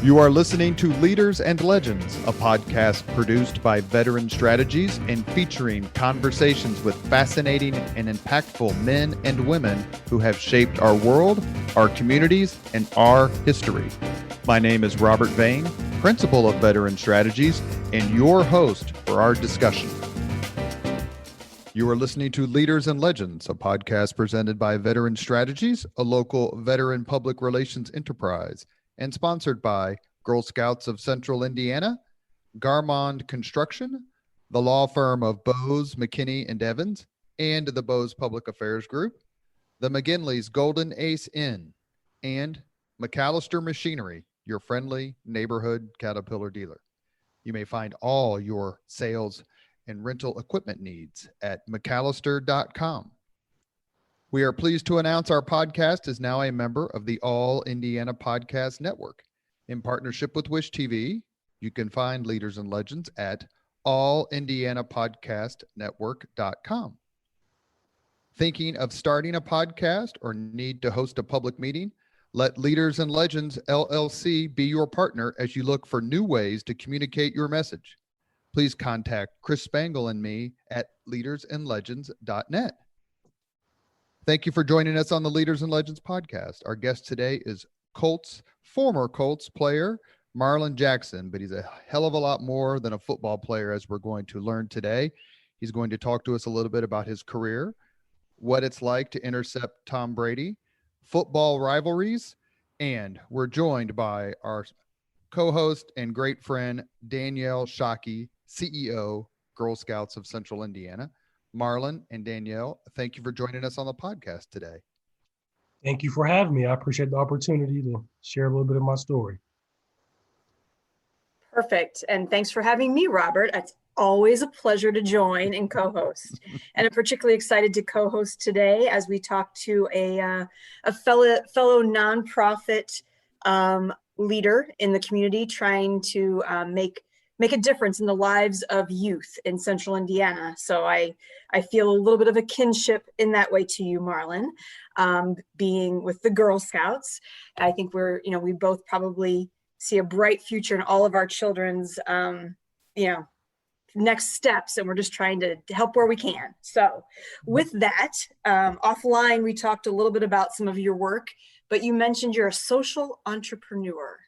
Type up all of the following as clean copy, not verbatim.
You are listening to Leaders and Legends, a podcast produced by Veteran Strategies and featuring conversations with fascinating and impactful men and women who have shaped our world, our communities, and our history. My name is Robert Vane, Principal of Veteran Strategies, and your host for our discussion. You are listening to Leaders and Legends, a podcast presented by Veteran Strategies, a local veteran public relations enterprise, and sponsored by Girl Scouts of Central Indiana, Garmond Construction, the law firm of Bose, McKinney, and Evans, and the Bose Public Affairs Group, the McGinley's Golden Ace Inn, and McAllister Machinery, your friendly neighborhood Caterpillar dealer. You may find all your sales and rental equipment needs at McAllister.com. We are pleased to announce our podcast is now a member of the All Indiana Podcast Network. In partnership with Wish TV, you can find Leaders and Legends at allindianapodcastnetwork.com. Thinking of starting a podcast or need to host a public meeting? Let Leaders and Legends LLC be your partner as you look for new ways to communicate your message. Please contact Chris Spangle and me at leadersandlegends.net. Thank you for joining us on the Leaders and Legends podcast. Our guest today is former Colts player, Marlin Jackson, but he's a hell of a lot more than a football player, as we're going to learn today. He's going to talk to us a little bit about his career, what it's like to intercept Tom Brady, football rivalries, and we're joined by our co-host and great friend, Danielle Shockey, CEO, Girl Scouts of Central Indiana. Marlin and Danielle, thank you for joining us on the podcast today. Thank you for having me. I appreciate the opportunity to share a little bit of my story. Perfect. And thanks for having me, Robert. It's always a pleasure to join and co-host. And I'm particularly excited to co-host today as we talk to a fellow nonprofit leader in the community trying to make a difference in the lives of youth in Central Indiana. So I feel a little bit of a kinship in that way to you, Marlin, being with the Girl Scouts. I think we both probably see a bright future in all of our children's, next steps, and we're just trying to help where we can. So with that, offline, we talked a little bit about some of your work, but you mentioned you're a social entrepreneur.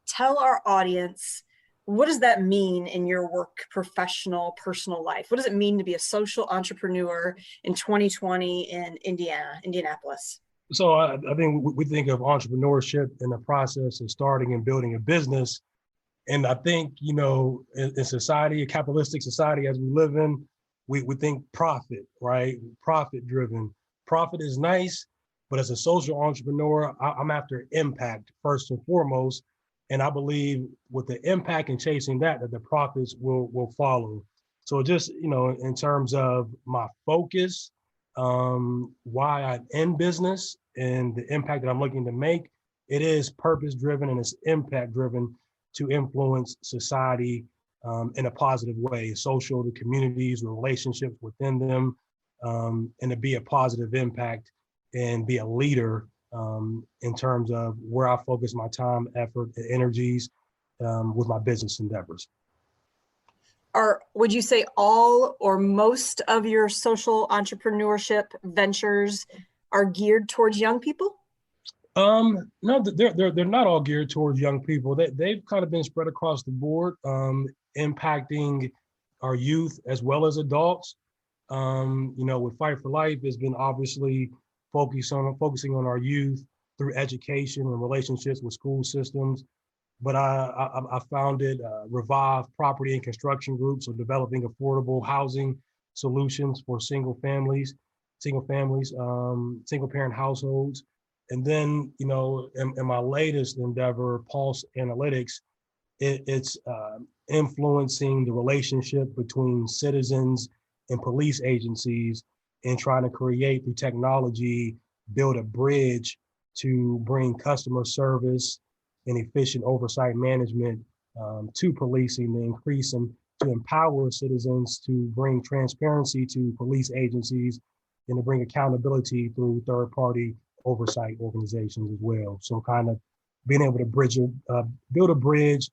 Tell our audience, what does that mean in your work, professional, personal life? What does it mean to be a social entrepreneur in 2020 in Indianapolis? So I think we think of entrepreneurship in the process of starting and building a business. And I think, in society, a capitalistic society as we live in, we think profit, right? Profit driven. Profit is nice, but as a social entrepreneur, I'm after impact first and foremost. And I believe with the impact and chasing that the profits will follow. So just, in terms of my focus, why I'm in business and the impact that I'm looking to make, it is purpose driven and it's impact driven to influence society in a positive way, social, the communities, the relationships within them, and to be a positive impact and be a leader in terms of where I focus my time, effort, and energies with my business endeavors. Would you say all or most of your social entrepreneurship ventures are geared towards young people? No, they're not all geared towards young people. They've kind of been spread across the board, impacting our youth as well as adults. With Fight for Life, has been obviously focusing on our youth through education and relationships with school systems. But I founded Revive Property and Construction Group, so developing affordable housing solutions for single parent households. And then, in my latest endeavor, Pulse Analytics, it's influencing the relationship between citizens and police agencies and trying to create through technology, build a bridge to bring customer service and efficient oversight management to policing, to increase and to empower citizens, to bring transparency to police agencies, and to bring accountability through third-party oversight organizations as well. So kind of being able to build a bridge,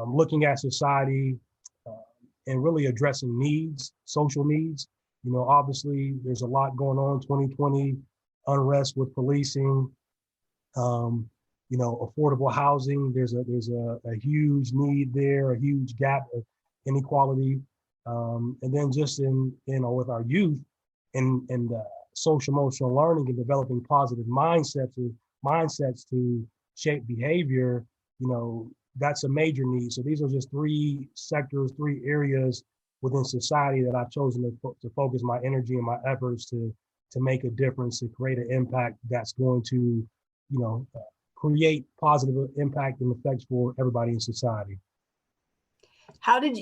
looking at society, and really addressing needs, social needs. Obviously there's a lot going on, 2020, unrest with policing, affordable housing. There's a huge need there, a huge gap of inequality. And then just with our youth and social emotional learning and developing positive mindsets to shape behavior, that's a major need. So these are just three sectors, three areas within society that I've chosen to focus my energy and my efforts to make a difference, to create an impact that's going to, create positive impact and effects for everybody in society.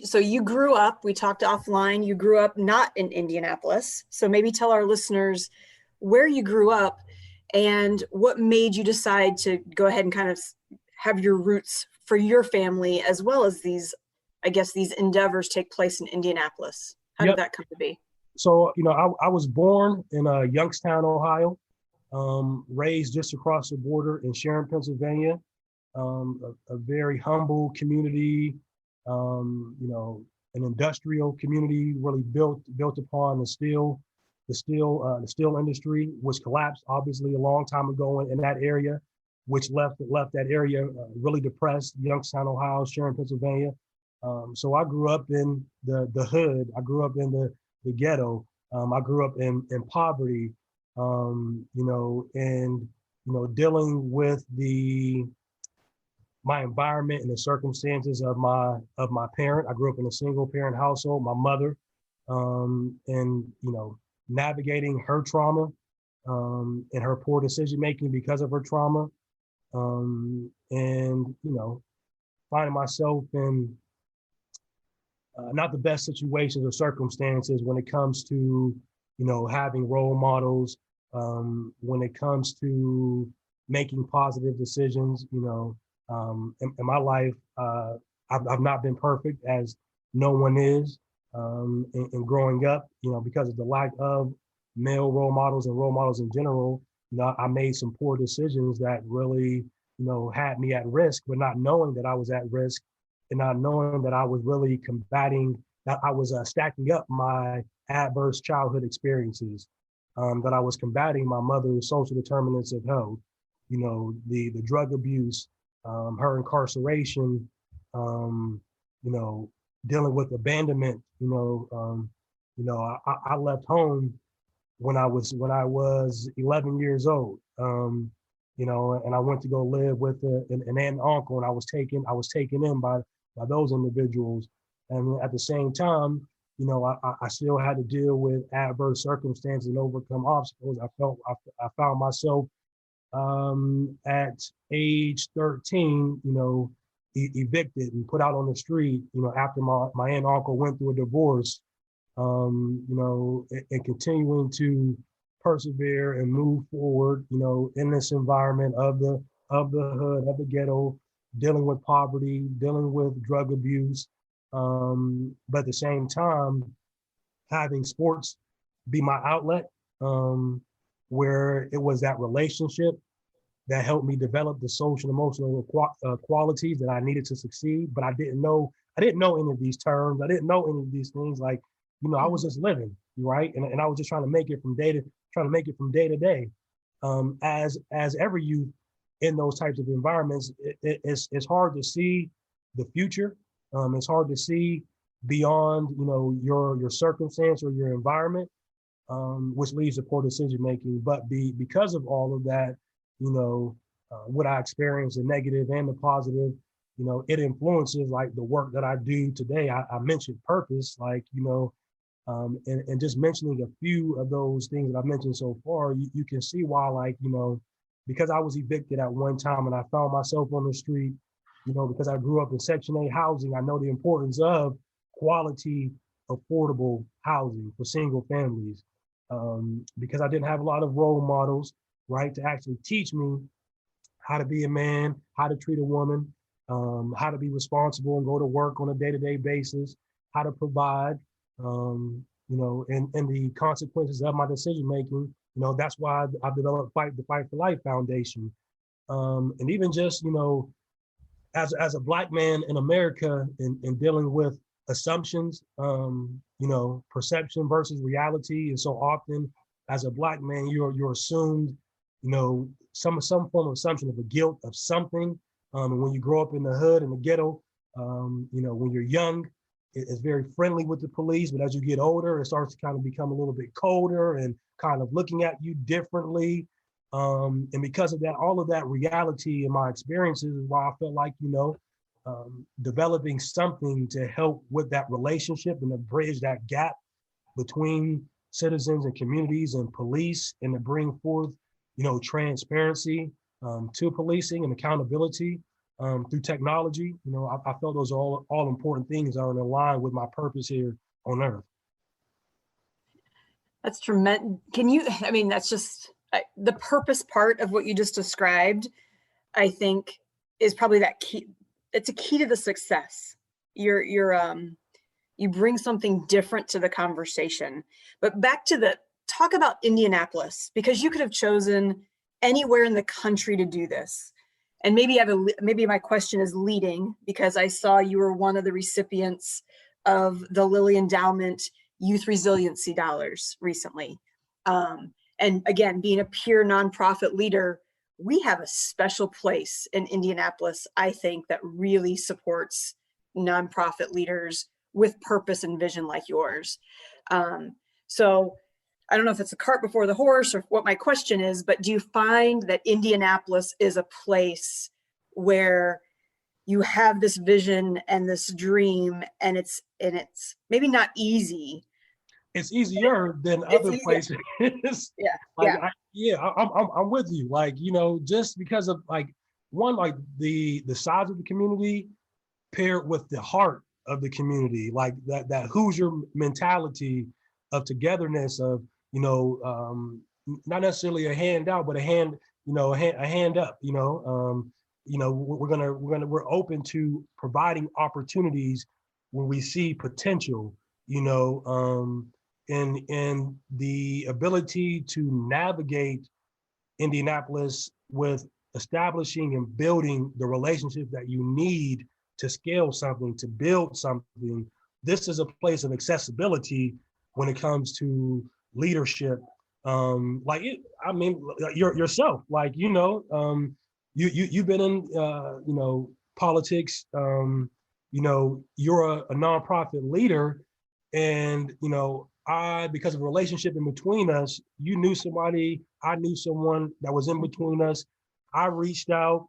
So you grew up, we talked offline, you grew up not in Indianapolis. So maybe tell our listeners where you grew up and what made you decide to go ahead and kind of have your roots for your family, as well as these endeavors take place in Indianapolis. How did that come to be? So, I was born in Youngstown, Ohio, raised just across the border in Sharon, Pennsylvania, a very humble community, an industrial community really built upon the steel industry, which collapsed obviously a long time ago in that area, which left that area really depressed. Youngstown, Ohio, Sharon, Pennsylvania. So I grew up in the hood. I grew up in the ghetto. I grew up in poverty, dealing with my environment and the circumstances of my parent. I grew up in a single parent household, my mother, and navigating her trauma and her poor decision making because of her trauma, and finding myself in not the best situations or circumstances when it comes to having role models, when it comes to making positive decisions. In my life, I've not been perfect, as no one is. In growing up, because of the lack of male role models and role models in general, I made some poor decisions that really, had me at risk, but not knowing that I was at risk and not knowing that I was really that I was stacking up my adverse childhood experiences, that I was combating my mother's social determinants of health, the drug abuse, her incarceration, dealing with abandonment. I left home when I was 11 years old, and I went to go live with an aunt and uncle, and I was taken in by those individuals. And at the same time, I still had to deal with adverse circumstances and overcome obstacles. I found myself at age 13, evicted and put out on the street, after my aunt and uncle went through a divorce, and continuing to persevere and move forward, in this environment of the hood, of the ghetto, dealing with poverty, dealing with drug abuse, but at the same time, having sports be my outlet, where it was that relationship that helped me develop the social and emotional qualities that I needed to succeed. But I didn't know any of these terms. I didn't know any of these things. Like, I was just living, right? And I was just trying to make it from day to day. As every youth in those types of environments, it's hard to see the future. It's hard to see beyond, your circumstance or your environment, which leads to poor decision making. But because of all of that, what I experienced, the negative and the positive, it influences like the work that I do today. I mentioned purpose, like, and just mentioning a few of those things that I've mentioned so far, you can see why, like, because I was evicted at one time and I found myself on the street, because I grew up in Section 8 housing, I know the importance of quality, affordable housing for single families, because I didn't have a lot of role models, right, to actually teach me how to be a man, how to treat a woman, how to be responsible and go to work on a day-to-day basis, how to provide, and the consequences of my decision making. That's why I've developed the Fight for Life Foundation, And even just, as a Black man in America and dealing with assumptions, perception versus reality. And so often as a Black man, you're assumed, some form of assumption of the guilt of something. And when you grow up in the hood, in the ghetto, when you're young, it's very friendly with the police, but as you get older, it starts to kind of become a little bit colder and kind of looking at you differently. And because of that, all of that reality in my experiences is why I felt like, developing something to help with that relationship and to bridge that gap between citizens and communities and police, and to bring forth, transparency to policing and accountability through technology. I felt those are all important things that are in line with my purpose here on earth. That's tremendous. That's just the purpose part of what you just described, I think, is probably that key. It's a key to the success. You bring something different to the conversation. But back to talk about Indianapolis, because you could have chosen anywhere in the country to do this. And maybe my question is leading, because I saw you were one of the recipients of the Lilly Endowment Youth Resiliency Dollars recently. And again, being a peer nonprofit leader, we have a special place in Indianapolis, I think, that really supports nonprofit leaders with purpose and vision like yours. So I don't know if it's a cart before the horse or what my question is, but do you find that Indianapolis is a place where you have this vision and this dream, and it's maybe not easy? It's easier than other places. Yeah. I'm with you. Just because of the size of the community paired with the heart of the community, like that Hoosier mentality of togetherness, of not necessarily a handout, but a hand up. We're open to providing opportunities when we see potential. And the ability to navigate Indianapolis with establishing and building the relationship that you need to scale something, to build something. This is a place of accessibility when it comes to leadership. Yourself, you've been in, politics, you're a nonprofit leader, and, because of a relationship in between us, you knew somebody, I knew someone that was in between us. I reached out,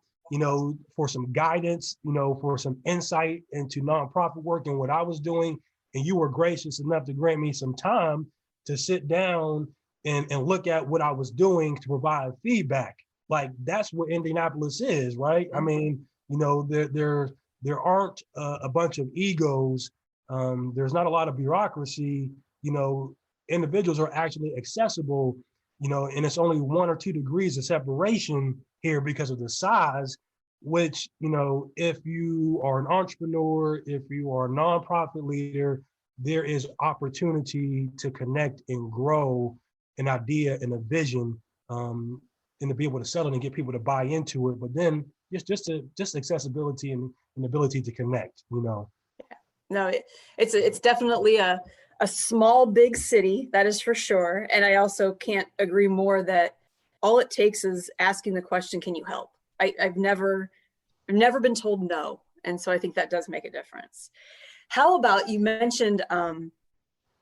for some guidance, for some insight into nonprofit work and what I was doing. And you were gracious enough to grant me some time to sit down and look at what I was doing to provide feedback. Like, that's what Indianapolis is, right? I mean, there aren't a bunch of egos. There's not a lot of bureaucracy. Individuals are actually accessible, and it's only 1 or 2 degrees of separation here because of the size, which, if you are an entrepreneur, if you are a nonprofit leader, there is opportunity to connect and grow an idea and a vision, and to be able to sell it and get people to buy into it. But then just accessibility and ability to connect, Yeah. No, it's definitely a small, big city, that is for sure. And I also can't agree more that all it takes is asking the question, can you help? I've never been told no. And so I think that does make a difference. How about, you mentioned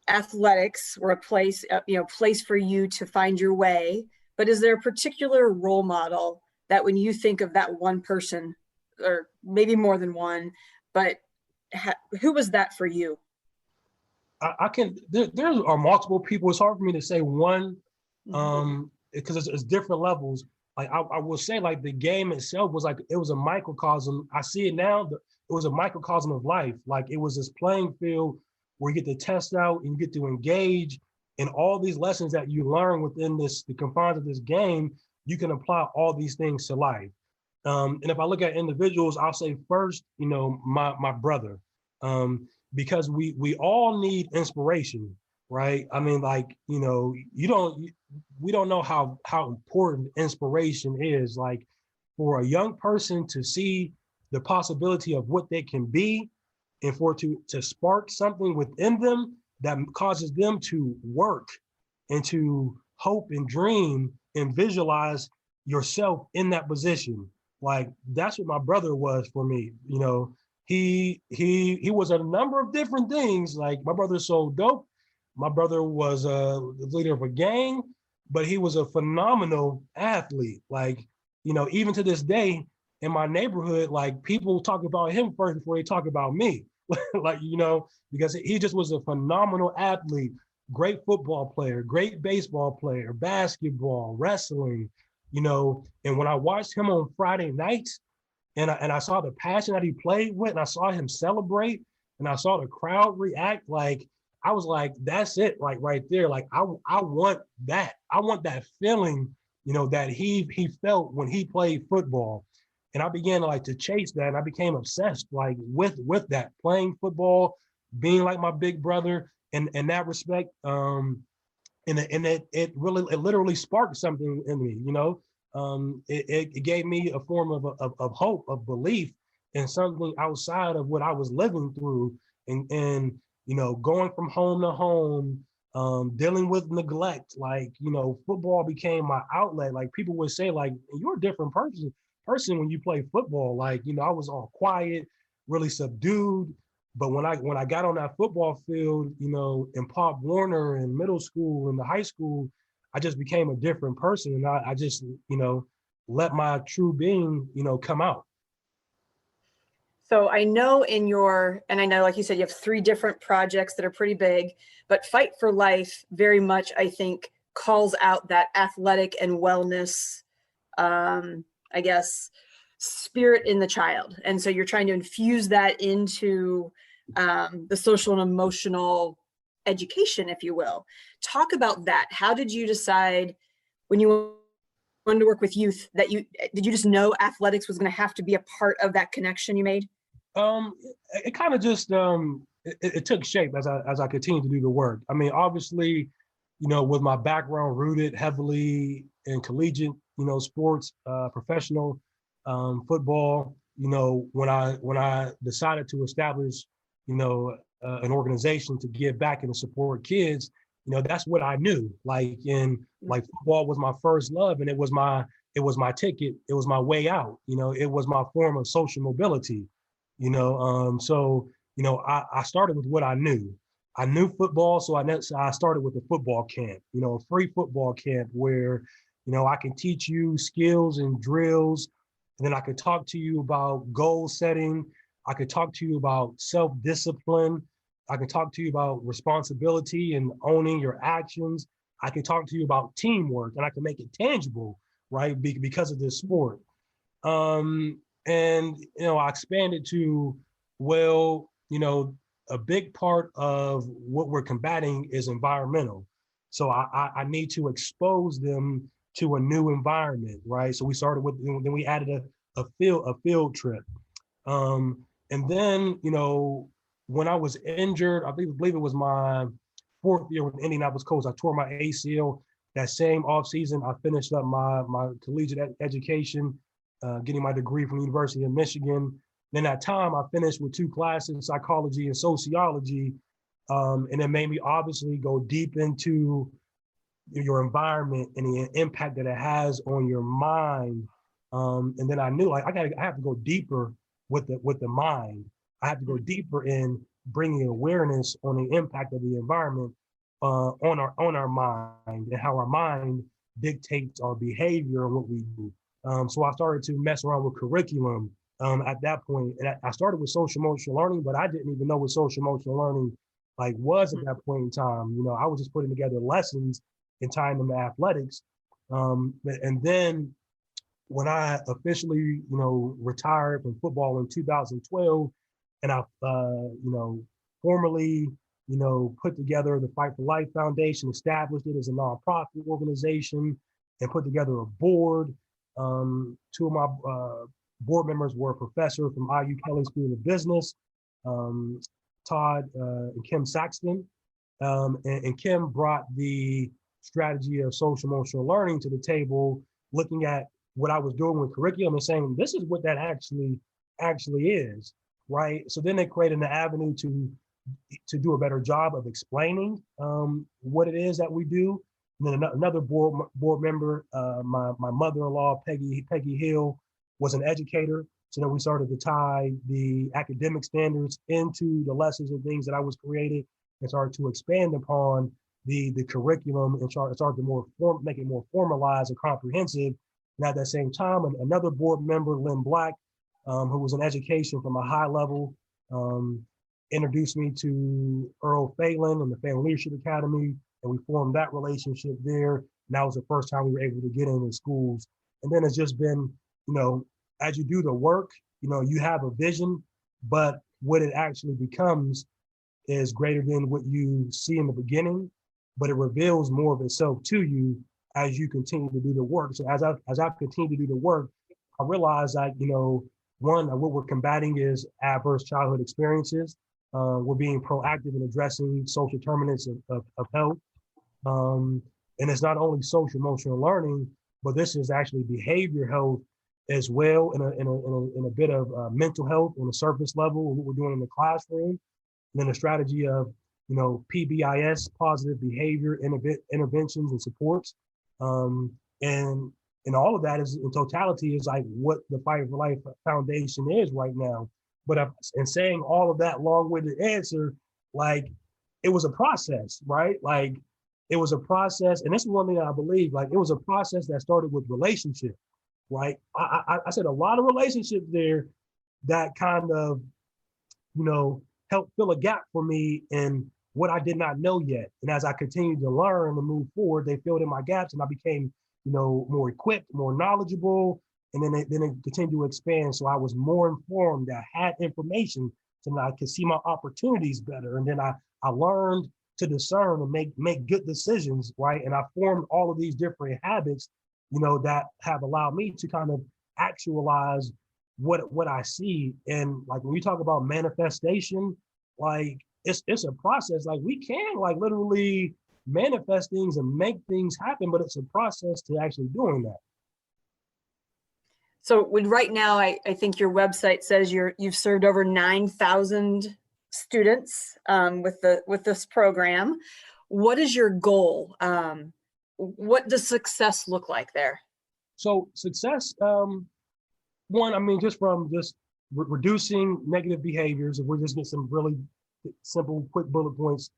athletics were a place, place for you to find your way, but is there a particular role model that when you think of that one person, or maybe more than one, but who was that for you? There are multiple people. It's hard for me to say one, because it's different levels. Like I will say, like, the game itself was it was a microcosm. I see it now. It was a microcosm of life. Like, it was this playing field where you get to test out and you get to engage, and all these lessons that you learn within the confines of this game, you can apply all these things to life. And if I look at individuals, I'll say first, my brother, because we all need inspiration, right? I mean, we don't know how important inspiration is. Like, for a young person to see the possibility of what they can be, and for to spark something within them that causes them to work and to hope and dream and visualize yourself in that position. Like, that's what my brother was for me. You know, he was a number of different things. Like, my brother's so dope. My brother was the leader of a gang, but he was a phenomenal athlete. Like, you know, even to this day in my neighborhood, like, people talk about him first before they talk about me. Like, you know, because he just was a phenomenal athlete, great football player, great baseball player, basketball, wrestling, you know. And when I watched him on Friday nights, and I saw the passion that he played with, and I saw him celebrate, and I saw the crowd react, like, I was like, that's it, like, right there. Like, I want that. I want that feeling, you know, that he felt when he played football. And I began to like to chase that, and I became obsessed like with that, playing football, being like my big brother in that respect. And it literally sparked something in me, you know. It gave me a form of hope, of belief in something outside of what I was living through, and you know, going from home to home, dealing with neglect. Like, you know, football became my outlet. Like, people would say, like, you're a different person when you play football. Like, you know, I was all quiet, really subdued. But when I got on that football field, you know, in Pop Warner in middle school and the high school, I just became a different person. And I just, you know, let my true being, you know, come out. So I know and I know, like you said, you have 3 different projects that are pretty big, but Fight for Life very much, I think, calls out that athletic and wellness, I guess, spirit in the child. And so you're trying to infuse that into the social and emotional education, if you will. Talk about that. How did you decide, when you wanted to work with youth, did you just know athletics was going to have to be a part of that connection you made? It kind of just it took shape as I continued to do the work. I mean, obviously, you know, with my background rooted heavily in collegiate, you know, sports, professional football, you know, when I decided to establish, you know, an organization to give back and to support kids, you know, that's what I knew. Like, like, football was my first love, and it was my ticket. It was my way out. You know, it was my form of social mobility. You know, so, you know, I started with what I knew. I knew football, so I started with a football camp, you know, a free football camp where, you know, I can teach you skills and drills, and then I could talk to you about goal setting. I could talk to you about self-discipline. I can talk to you about responsibility and owning your actions. I can talk to you about teamwork, and I can make it tangible, right? Because of this sport. And, you know, I expanded to, well, you know, a big part of what we're combating is environmental. So I need to expose them to a new environment, right? So we started with, then we added a field trip. And then, you know, when I was injured, I believe it was my 4th year with the Indianapolis Colts, I tore my ACL. That same offseason, I finished up my collegiate education, getting my degree from the University of Michigan. Then that time I finished with 2 classes, psychology and sociology. And it made me obviously go deep into your environment and the impact that it has on your mind. And then I knew, like, I have to go deeper with the mind. I have to go deeper in bringing awareness on the impact of the environment on our mind, and how our mind dictates our behavior and what we do. So I started to mess around with curriculum at that point. And I started with social emotional learning, but I didn't even know what social emotional learning like was at that point in time. You know, I was just putting together lessons and tying them to athletics. And then when I officially, you know, retired from football in 2012, and I, you know, formally, you know, put together the Fight for Life Foundation, established it as a nonprofit organization, and put together a board. 2 of my board members were a professor from IU Kelley School of Business, Todd and Kim Saxton. And Kim brought the strategy of social emotional learning to the table, looking at what I was doing with curriculum and saying, this is what that actually is, right? So then they created an avenue to do a better job of explaining what it is that we do. And then another board member, my mother-in-law, Peggy Hill, was an educator. So then we started to tie the academic standards into the lessons and things that I was created, and started to expand upon the curriculum and started to make it more formalized and comprehensive. And at that same time, another board member, Lynn Black, who was in education from a high level, introduced me to Earl Phelan and the Family Leadership Academy, and we formed that relationship there. And that was the first time we were able to get into schools. And then it's just been, as you do the work, you have a vision, but what it actually becomes is greater than what you see in the beginning, but it reveals more of itself to you as you continue to do the work. So as I continue to do the work, I realize that, one, what we're combating is adverse childhood experiences. We're being proactive in addressing social determinants of health. And it's not only social emotional learning, but this is actually behavior health as well, in a bit of mental health on the surface level, what we're doing in the classroom. And then a strategy of, PBIS, positive behavior interventions and supports. And all of that is in totality is like what the Fight for Life Foundation is right now. But in saying all of that long-winded answer, like it was a process, right? Like it was a process. And this is one thing I believe, like it was a process that started with relationship, right? I said a lot of relationships there that kind of, helped fill a gap for me in what I did not know yet. And as I continued to learn and move forward, they filled in my gaps and I became, more equipped, more knowledgeable. And then it continued to expand. So I was more informed, I had information so that I could see my opportunities better. And then I learned to discern and make good decisions, right? And I formed all of these different habits, that have allowed me to kind of actualize what I see. And like when we talk about manifestation, like it's a process. Like we can like literally manifest things and make things happen, but it's a process to actually doing that. So right now, I think your website says you've served over 9,000 students with this program. What is your goal? What does success look like there? So success, one, just from reducing negative behaviors, if we're just getting some really simple, quick bullet points,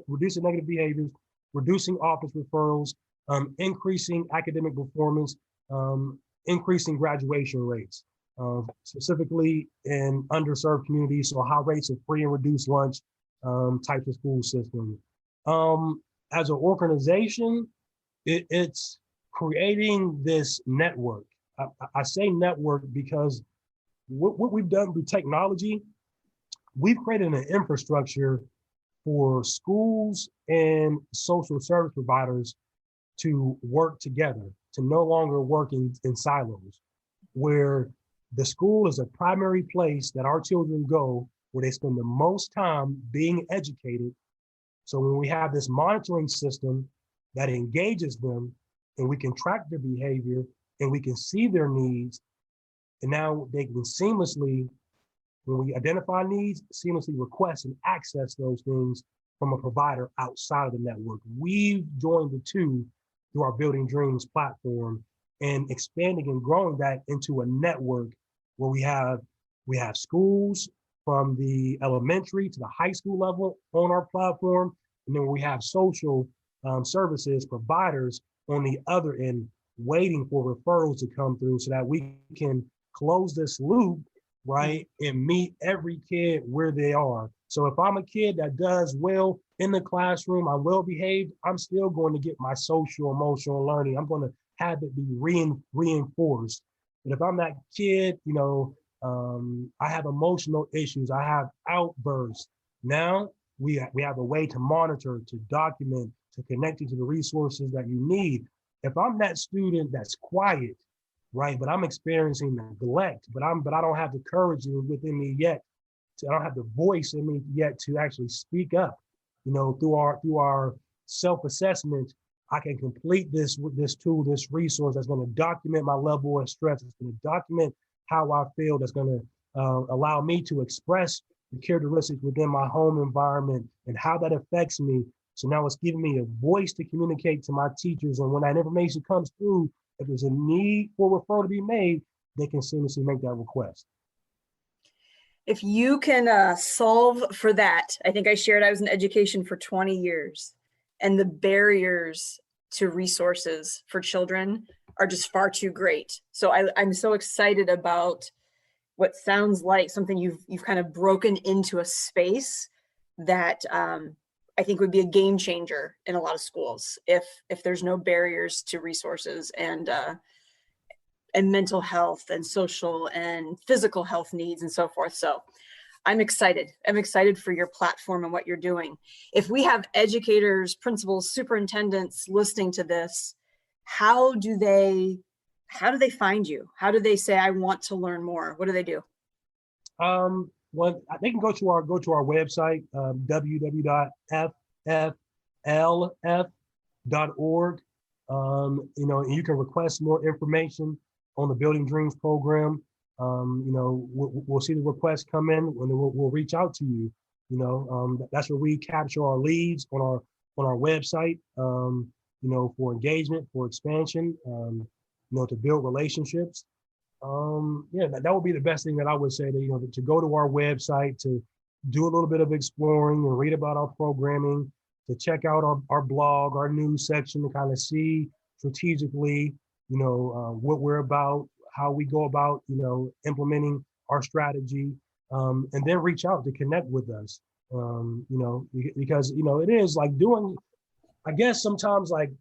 reducing negative behaviors, reducing office referrals, increasing academic performance, increasing graduation rates, specifically in underserved communities, so high rates of free and reduced lunch types of school system. As an organization, it's creating this network. I say network because what we've done through technology, we've created an infrastructure for schools and social service providers to work together, to no longer work in silos, where the school is a primary place that our children go, where they spend the most time being educated. So when we have this monitoring system that engages them and we can track their behavior and we can see their needs, and now they can seamlessly, when we identify needs, seamlessly request and access those things from a provider outside of the network. We've joined the two through our Building Dreams platform and expanding and growing that into a network where we have schools from the elementary to the high school level on our platform. And then we have social services providers on the other end waiting for referrals to come through so that we can close this loop, right, and meet every kid where they are. So if I'm a kid that does well in the classroom, I'm well behaved, I'm still going to get my social emotional learning. I'm going to have it be reinforced. But if I'm that kid, I have emotional issues, I have outbursts. Now we have a way to monitor, to document, to connect you to the resources that you need. If I'm that student that's quiet, right, but I'm experiencing neglect, but I don't have the courage within me yet. I don't have the voice in me yet to actually speak up, through our self-assessment. I can complete this with this tool, this resource that's going to document my level of stress. It's going to document how I feel. That's going to allow me to express the characteristics within my home environment and how that affects me. So now it's giving me a voice to communicate to my teachers. And when that information comes through, if there's a need for referral to be made, they can seamlessly make that request. If you can solve for that, I think I shared I was in education for 20 years, and the barriers to resources for children are just far too great. So I'm so excited about what sounds like something you've kind of broken into a space that I think would be a game changer in a lot of schools if there's no barriers to resources and mental health and social and physical health needs and so forth. So I'm excited. I'm excited for your platform and what you're doing. If we have educators, principals, superintendents listening to this, how do they find you? How do they say, I want to learn more? What do they do? Well, they can go to our website, www.fflf.org. And you can request more information on the Building Dreams program. We'll see the requests come in, and we'll reach out to you. That's where we capture our leads on our website. For engagement, for expansion. To build relationships. That would be the best thing that I would say, to go to our website, to do a little bit of exploring and read about our programming, to check out our blog, our news section, to kind of see strategically, what we're about, how we go about, implementing our strategy, and then reach out to connect with us. Because, it is like doing, I guess sometimes like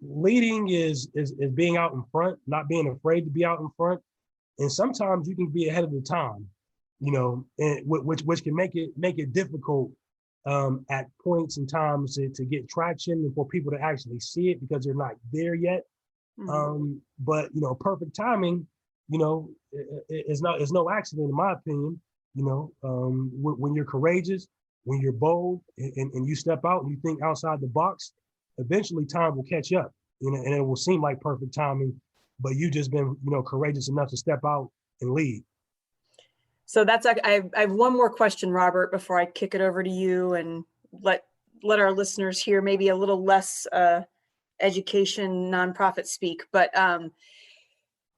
leading is being out in front, not being afraid to be out in front. And sometimes you can be ahead of the time, and which can make it difficult at points and times to get traction and for people to actually see it because they're not there yet. Mm-hmm. But perfect timing, is no accident in my opinion. When you're courageous, when you're bold, and you step out and you think outside the box, eventually time will catch up, and it will seem like perfect timing, but you just been, courageous enough to step out and lead. So that's, I have one more question, Robert, before I kick it over to you and let our listeners hear maybe a little less education nonprofit speak. But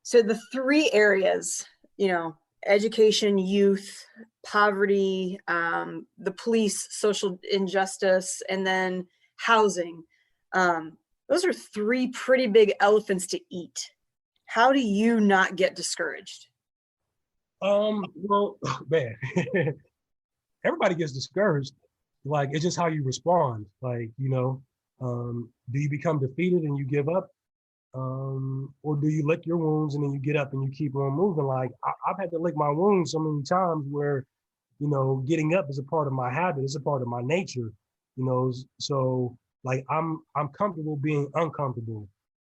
so the three areas, education, youth, poverty, the police, social injustice, and then housing. Those are three pretty big elephants to eat. How do you not get discouraged? Well, man, everybody gets discouraged. Like, it's just how you respond. Like, do you become defeated and you give up? Or do you lick your wounds and then you get up and you keep on moving? Like, I've had to lick my wounds so many times where, getting up is a part of my habit. It's a part of my nature, so like, I'm comfortable being uncomfortable.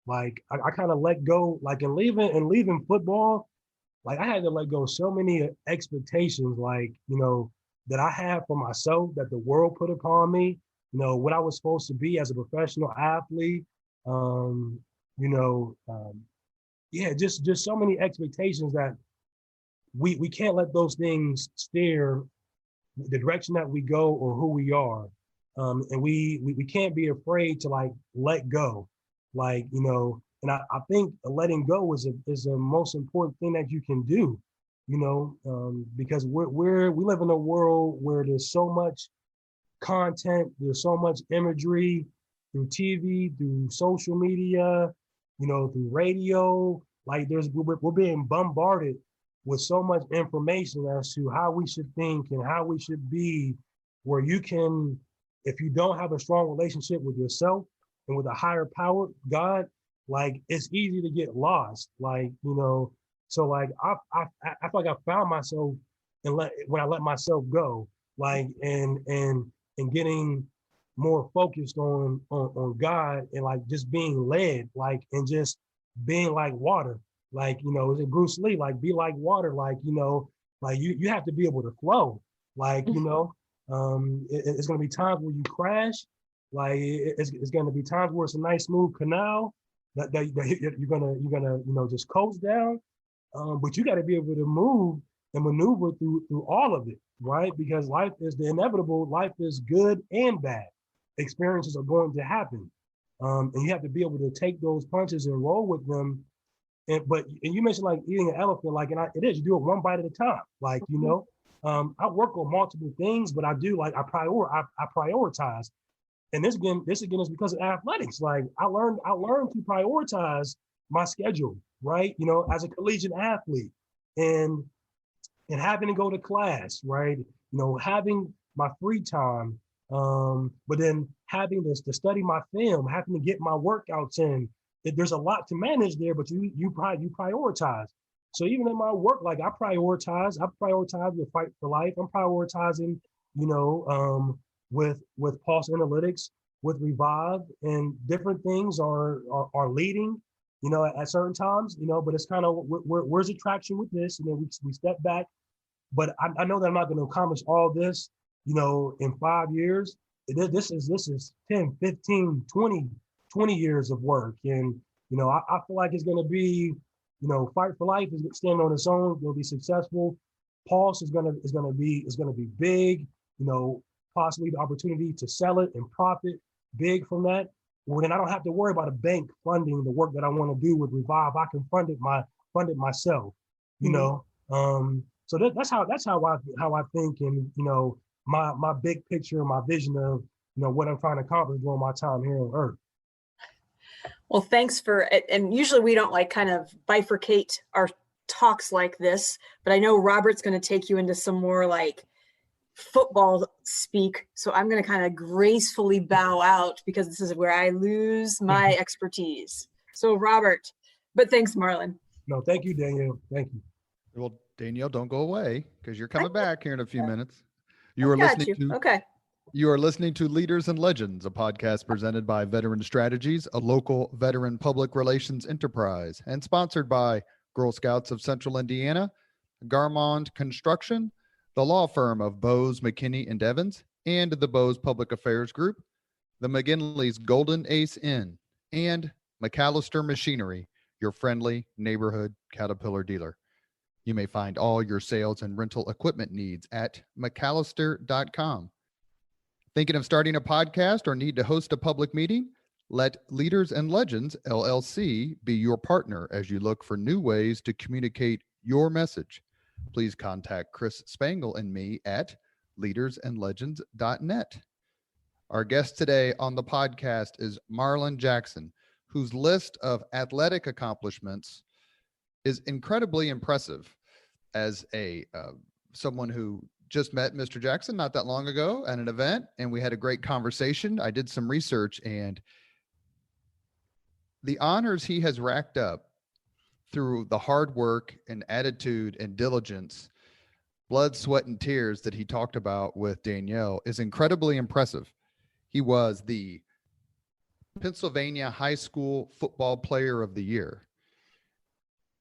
Like, I kind of let go, like in leaving football, like I had to let go so many expectations, like, that I had for myself, that the world put upon me, what I was supposed to be as a professional athlete, just so many expectations that we can't let those things steer the direction that we go or who we are. And we can't be afraid to like let go, like, and I think letting go is the most important thing that you can do, because we live in a world where there's so much content, there's so much imagery through TV, through social media, through radio. Like, we're being bombarded with so much information as to how we should think and how we should be, where you can, if you don't have a strong relationship with yourself and with a higher power, God, like, it's easy to get lost. Like, so like I feel like I found myself when I let myself go, like, and getting more focused on God and like just being led, like, and just being like water. Like, is it Bruce Lee? Like, be like water, like, like you have to be able to flow. Like, it's gonna be times where you crash, Like it's going to be times where it's a nice smooth canal that you're gonna just coast down, but you got to be able to move and maneuver through all of it, right? Because life is the inevitable. Life is good and bad. Experiences are going to happen, and you have to be able to take those punches and roll with them. And you mentioned like eating an elephant, like, and it is, you do it one bite at a time, like, I work on multiple things, but I do like I prioritize. And this again is because of athletics. Like I learned to prioritize my schedule, right? As a collegiate athlete, and having to go to class, right? Having my free time, but then having to study my film, having to get my workouts in. There's a lot to manage there, but you prioritize. So even in my work, like I prioritize with Fight for Life. I'm prioritizing, with Pulse Analytics, with Revive, and different things are leading, at certain times, but it's kind of where's the traction with this, and then we step back. But I know that I'm not going to accomplish all this, in 5 years. This is 10, 15, 20 years of work. And, I feel like it's going to be, Fight for Life is standing on its own, going to be successful. Pulse is going to be big, possibly the opportunity to sell it and profit big from that. Well, then I don't have to worry about a bank funding the work that I want to do with Revive. I can fund it myself, So that's how I think, and my big picture, my vision of what I'm trying to accomplish during my time here on Earth. Well, thanks and usually we don't like kind of bifurcate our talks like this, but I know Robert's going to take you into some more like football speak. So I'm going to kind of gracefully bow out because this is where I lose my expertise. So Robert, but thanks, Marlin. No, thank you, Danielle. Thank you. Well, Danielle, don't go away because you're coming back here in a few minutes. You are listening to Leaders and Legends, a podcast presented by Veteran Strategies, a local veteran public relations enterprise, and sponsored by Girl Scouts of Central Indiana, Garmond Construction, the law firm of Bose, McKinney, and Evans, and the Bose Public Affairs Group, the McGinley's Golden Ace Inn, and McAllister Machinery, your friendly neighborhood Caterpillar dealer. You may find all your sales and rental equipment needs at McAllister.com. Thinking of starting a podcast or need to host a public meeting? Let Leaders and Legends, LLC, be your partner as you look for new ways to communicate your message. Please contact Chris Spangle and me at leadersandlegends.net. Our guest today on the podcast is Marlin Jackson, whose list of athletic accomplishments is incredibly impressive. As someone who just met Mr. Jackson not that long ago at an event, and we had a great conversation. I did some research, and the honors he has racked up through the hard work and attitude and diligence, blood, sweat, and tears that he talked about with Danielle is incredibly impressive. He was the Pennsylvania High School Football Player of the Year.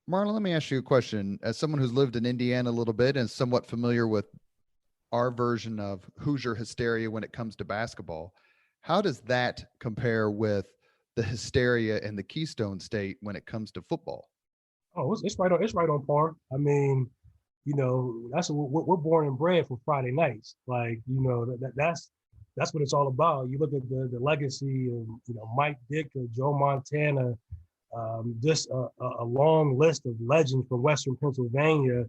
Marlon, let me ask you a question. As someone who's lived in Indiana a little bit and somewhat familiar with our version of Hoosier hysteria when it comes to basketball, how does that compare with the hysteria in the Keystone State when it comes to football? Oh, it's right on par. I mean, that's what we're born and bred for Friday nights. Like, that's what it's all about. You look at the legacy of Mike Dick, Joe Montana, just a long list of legends from Western Pennsylvania,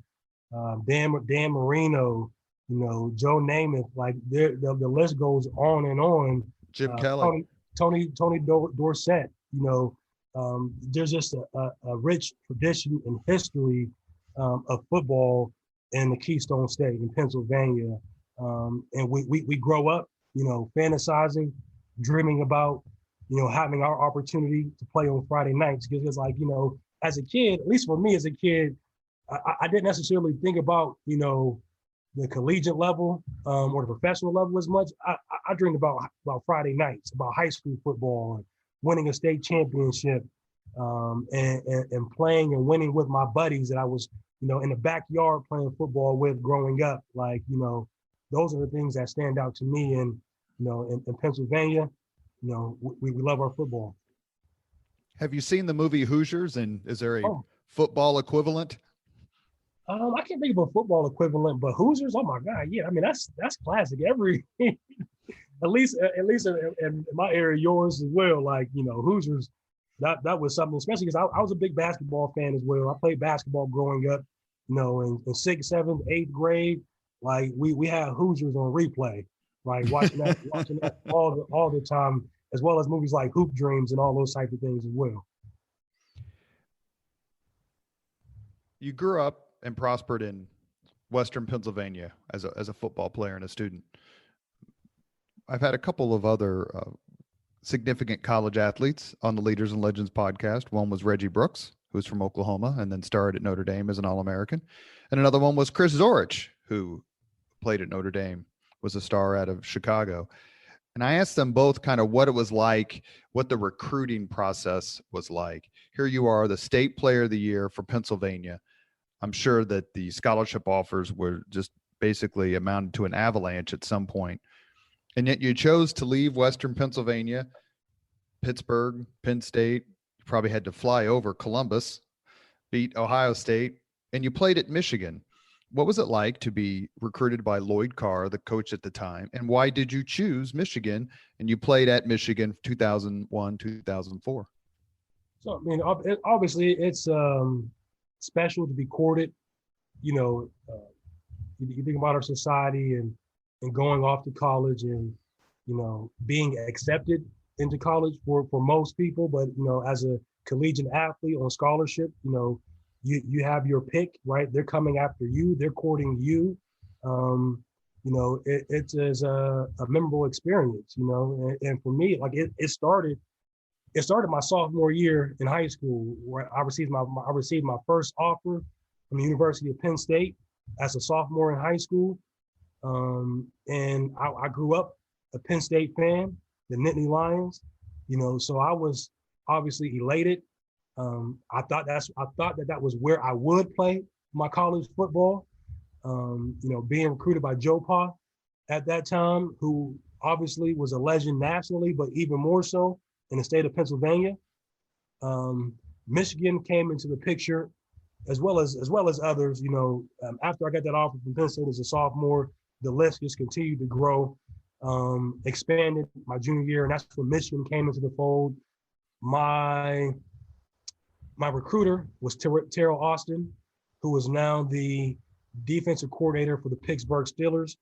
Dan Marino, Joe Namath, like the list goes on and on. Jim Kelly, Tony Dorsett, there's just a rich tradition and history of football in the Keystone State in Pennsylvania. And we grow up, fantasizing, dreaming about, having our opportunity to play on Friday nights. Because it's like, as a kid, at least for me as a kid, I didn't necessarily think about, the collegiate level or the professional level as much. I dreamed about Friday nights, about high school football, and winning a state championship, and playing and winning with my buddies that I was, in the backyard playing football with growing up. Like, those are the things that stand out to me. And, in Pennsylvania, we love our football. Have you seen the movie Hoosiers, and is there a Oh. football equivalent? I can't think of a football equivalent, but Hoosiers, oh my God, yeah. I mean, that's classic. Every at least in my area, yours as well. Like, Hoosiers, that was something, especially because I was a big basketball fan as well. I played basketball growing up, in sixth, seventh, eighth grade. Like we had Hoosiers on replay, right? Watching that all the time, as well as movies like Hoop Dreams and all those type of things as well. You grew up and prospered in Western Pennsylvania as a football player and a student. I've had a couple of other significant college athletes on the Leaders and Legends podcast. One was Reggie Brooks, who's from Oklahoma and then starred at Notre Dame as an All-American. And another one was Chris Zorich, who played at Notre Dame, was a star out of Chicago. And I asked them both kind of what it was like, what the recruiting process was like. Here you are, the state player of the year for Pennsylvania. I'm sure that the scholarship offers were just basically amounted to an avalanche at some point. And yet you chose to leave Western Pennsylvania, Pittsburgh, Penn State. You probably had to fly over Columbus, beat Ohio State, and you played at Michigan. What was it like to be recruited by Lloyd Carr, the coach at the time? And why did you choose Michigan? And you played at Michigan 2001, 2004. So, I mean, obviously it's special to be courted. You think about our society and going off to college and, being accepted into college for most people. But, as a collegiate athlete on scholarship, you have your pick, right? They're coming after you. They're courting you. It is a memorable experience, and for me, like it started my sophomore year in high school, where I received my first offer from the University of Penn State as a sophomore in high school. And I grew up a Penn State fan, the Nittany Lions, so I was obviously elated. I thought that was where I would play my college football. Being recruited by Joe Pa at that time, who obviously was a legend nationally, but even more so in the state of Pennsylvania. Michigan came into the picture as well as others. After I got that offer from Penn State as a sophomore, the list just continued to grow, expanded my junior year, and that's when Michigan came into the fold. My recruiter was Terrell Austin, who is now the defensive coordinator for the Pittsburgh Steelers,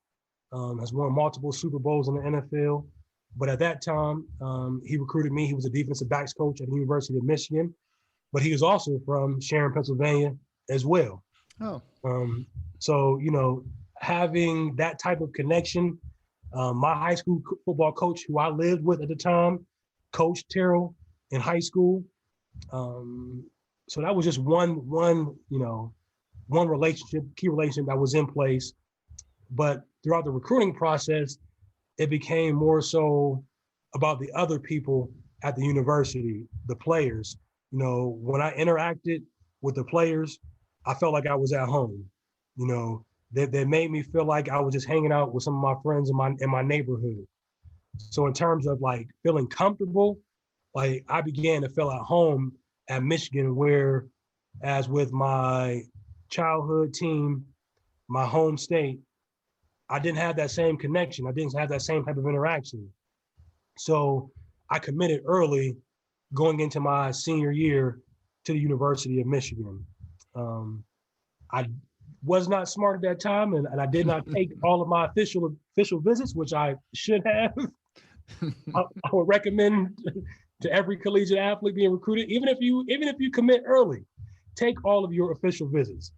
has won multiple Super Bowls in the NFL. But at that time, he recruited me. He was a defensive backs coach at the University of Michigan, but he was also from Sharon, Pennsylvania as well. Oh. So, having that type of connection, my high school football coach, who I lived with at the time, coached Terrell in high school. So that was just one key relationship that was in place. But throughout the recruiting process, it became more so about the other people at the university, the players. When I interacted with the players, I felt like I was at home. They made me feel like I was just hanging out with some of my friends in my neighborhood. So in terms of like feeling comfortable, like I began to feel at home at Michigan, where as with my childhood team, my home state, I didn't have that same connection. I didn't have that same type of interaction. So I committed early going into my senior year to the University of Michigan. I was not smart at that time, and I did not take all of my official visits, which I should have. I would recommend to every collegiate athlete being recruited, even if you commit early, take all of your official visits,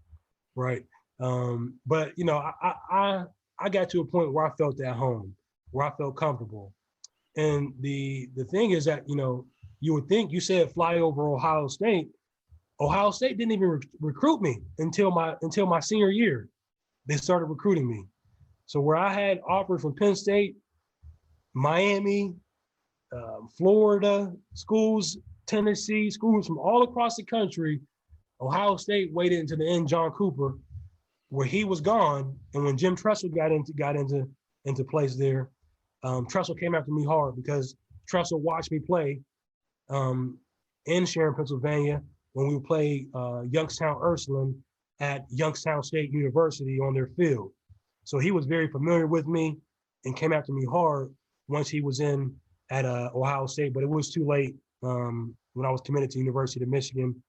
right? But I got to a point where I felt at home, where I felt comfortable. And the thing is that, you would think, you said fly over Ohio State. Ohio State didn't even recruit me until my senior year. They started recruiting me. So where I had offers from Penn State, Miami, Florida, schools, Tennessee, schools from all across the country, Ohio State waited until the end, John Cooper, where he was gone. And when Jim Tressel got into place there, Tressel came after me hard because Tressel watched me play in Sharon, Pennsylvania, when we would play Youngstown Ursuline at Youngstown State University on their field. So he was very familiar with me and came after me hard once he was in at Ohio State, but it was too late when I was committed to University of Michigan.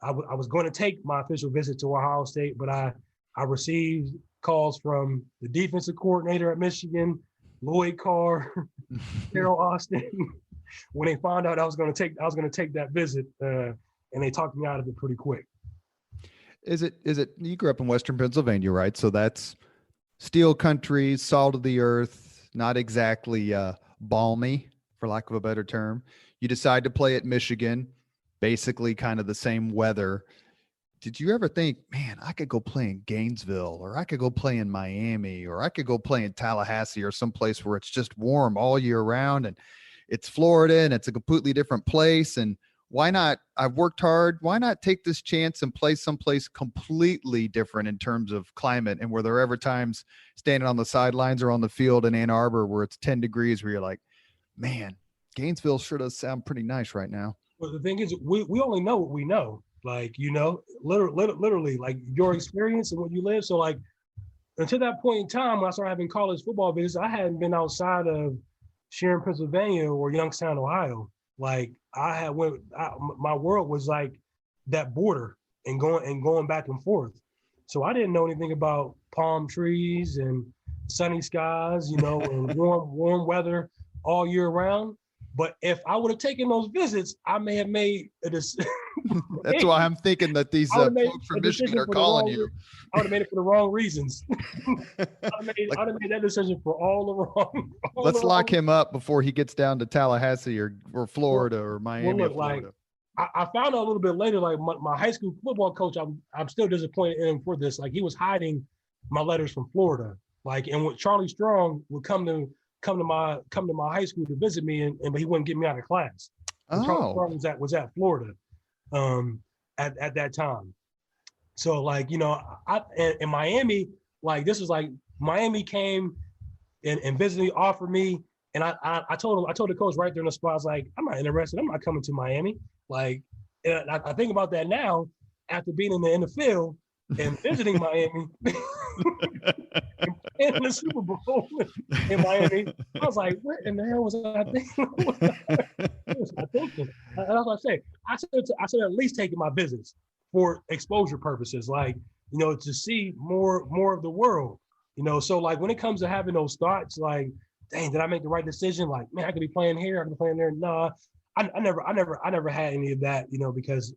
I was going to take my official visit to Ohio State, but I received calls from the defensive coordinator at Michigan, Lloyd Carr, Carol Austin, when they found out I was going to take that visit, and they talked me out of it pretty quick. Is it you grew up in Western Pennsylvania, right? So that's steel country, salt of the earth, not exactly balmy, for lack of a better term. You decide to play at Michigan, basically kind of the same weather. Did you ever think, man, I could go play in Gainesville, or I could go play in Miami, or I could go play in Tallahassee, or someplace where it's just warm all year round and it's Florida and it's a completely different place? And why not? I've worked hard. Why not take this chance and play someplace completely different in terms of climate, and were there ever times standing on the sidelines or on the field in Ann Arbor where it's 10 degrees where you're like, man, Gainesville sure does sound pretty nice right now? Well, the thing is, we only know what we know. Like, literally, like your experience and what you live. So like, until that point in time, when I started having college football visits, I hadn't been outside of Sharon, Pennsylvania or Youngstown, Ohio. Like my world was like that border and going back and forth. So I didn't know anything about palm trees and sunny skies, and warm weather all year round. But if I would have taken those visits, I may have made a decision. That's why I'm thinking that these folks from Michigan are calling you. I would have made it for the wrong reasons. I'd have made that decision for all the wrong. Let's lock him up before he gets down to Tallahassee or Florida or Miami. Well, look, or Florida. Like I found out a little bit later, like my high school football coach, I'm still disappointed in him for this. Like he was hiding my letters from Florida. Like, and when Charlie Strong would come to my high school to visit me, but he wouldn't get me out of class. Charlie Strong was at Florida at that time. So like, I in Miami, like this was like Miami came and visited me, offered me, and I told the coach right there in the spot, I was like, I'm not interested. I'm not coming to Miami. Like, and I think about that now after being in the field and visiting Miami and in the Super Bowl in Miami. I was like, what in the hell was I thinking? What was I thinking? And that's what I say. I said at least taking my visits for exposure purposes, like, to see more of the world. So like when it comes to having those thoughts, like, dang, did I make the right decision? Like, man, I could be playing here, I could be playing there. Nah, I never had any of that, because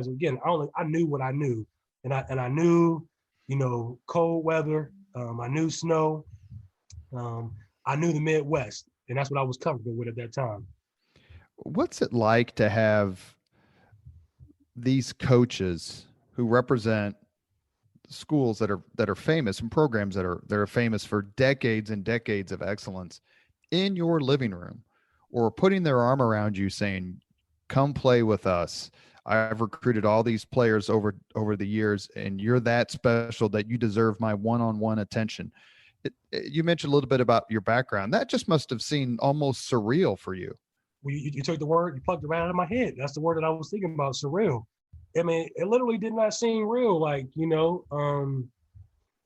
again, I knew what I knew. And I knew, cold weather. I knew snow. I knew the Midwest, and that's what I was comfortable with at that time. What's it like to have these coaches who represent schools that are famous and programs that are famous for decades and decades of excellence in your living room, or putting their arm around you saying, come play with us? I've recruited all these players over the years, and you're that special that you deserve my one-on-one attention. You mentioned a little bit about your background. That just must have seemed almost surreal for you. Well, you took the word, you plucked it right out of my head. That's the word that I was thinking about, surreal. I mean, it literally did not seem real, like, and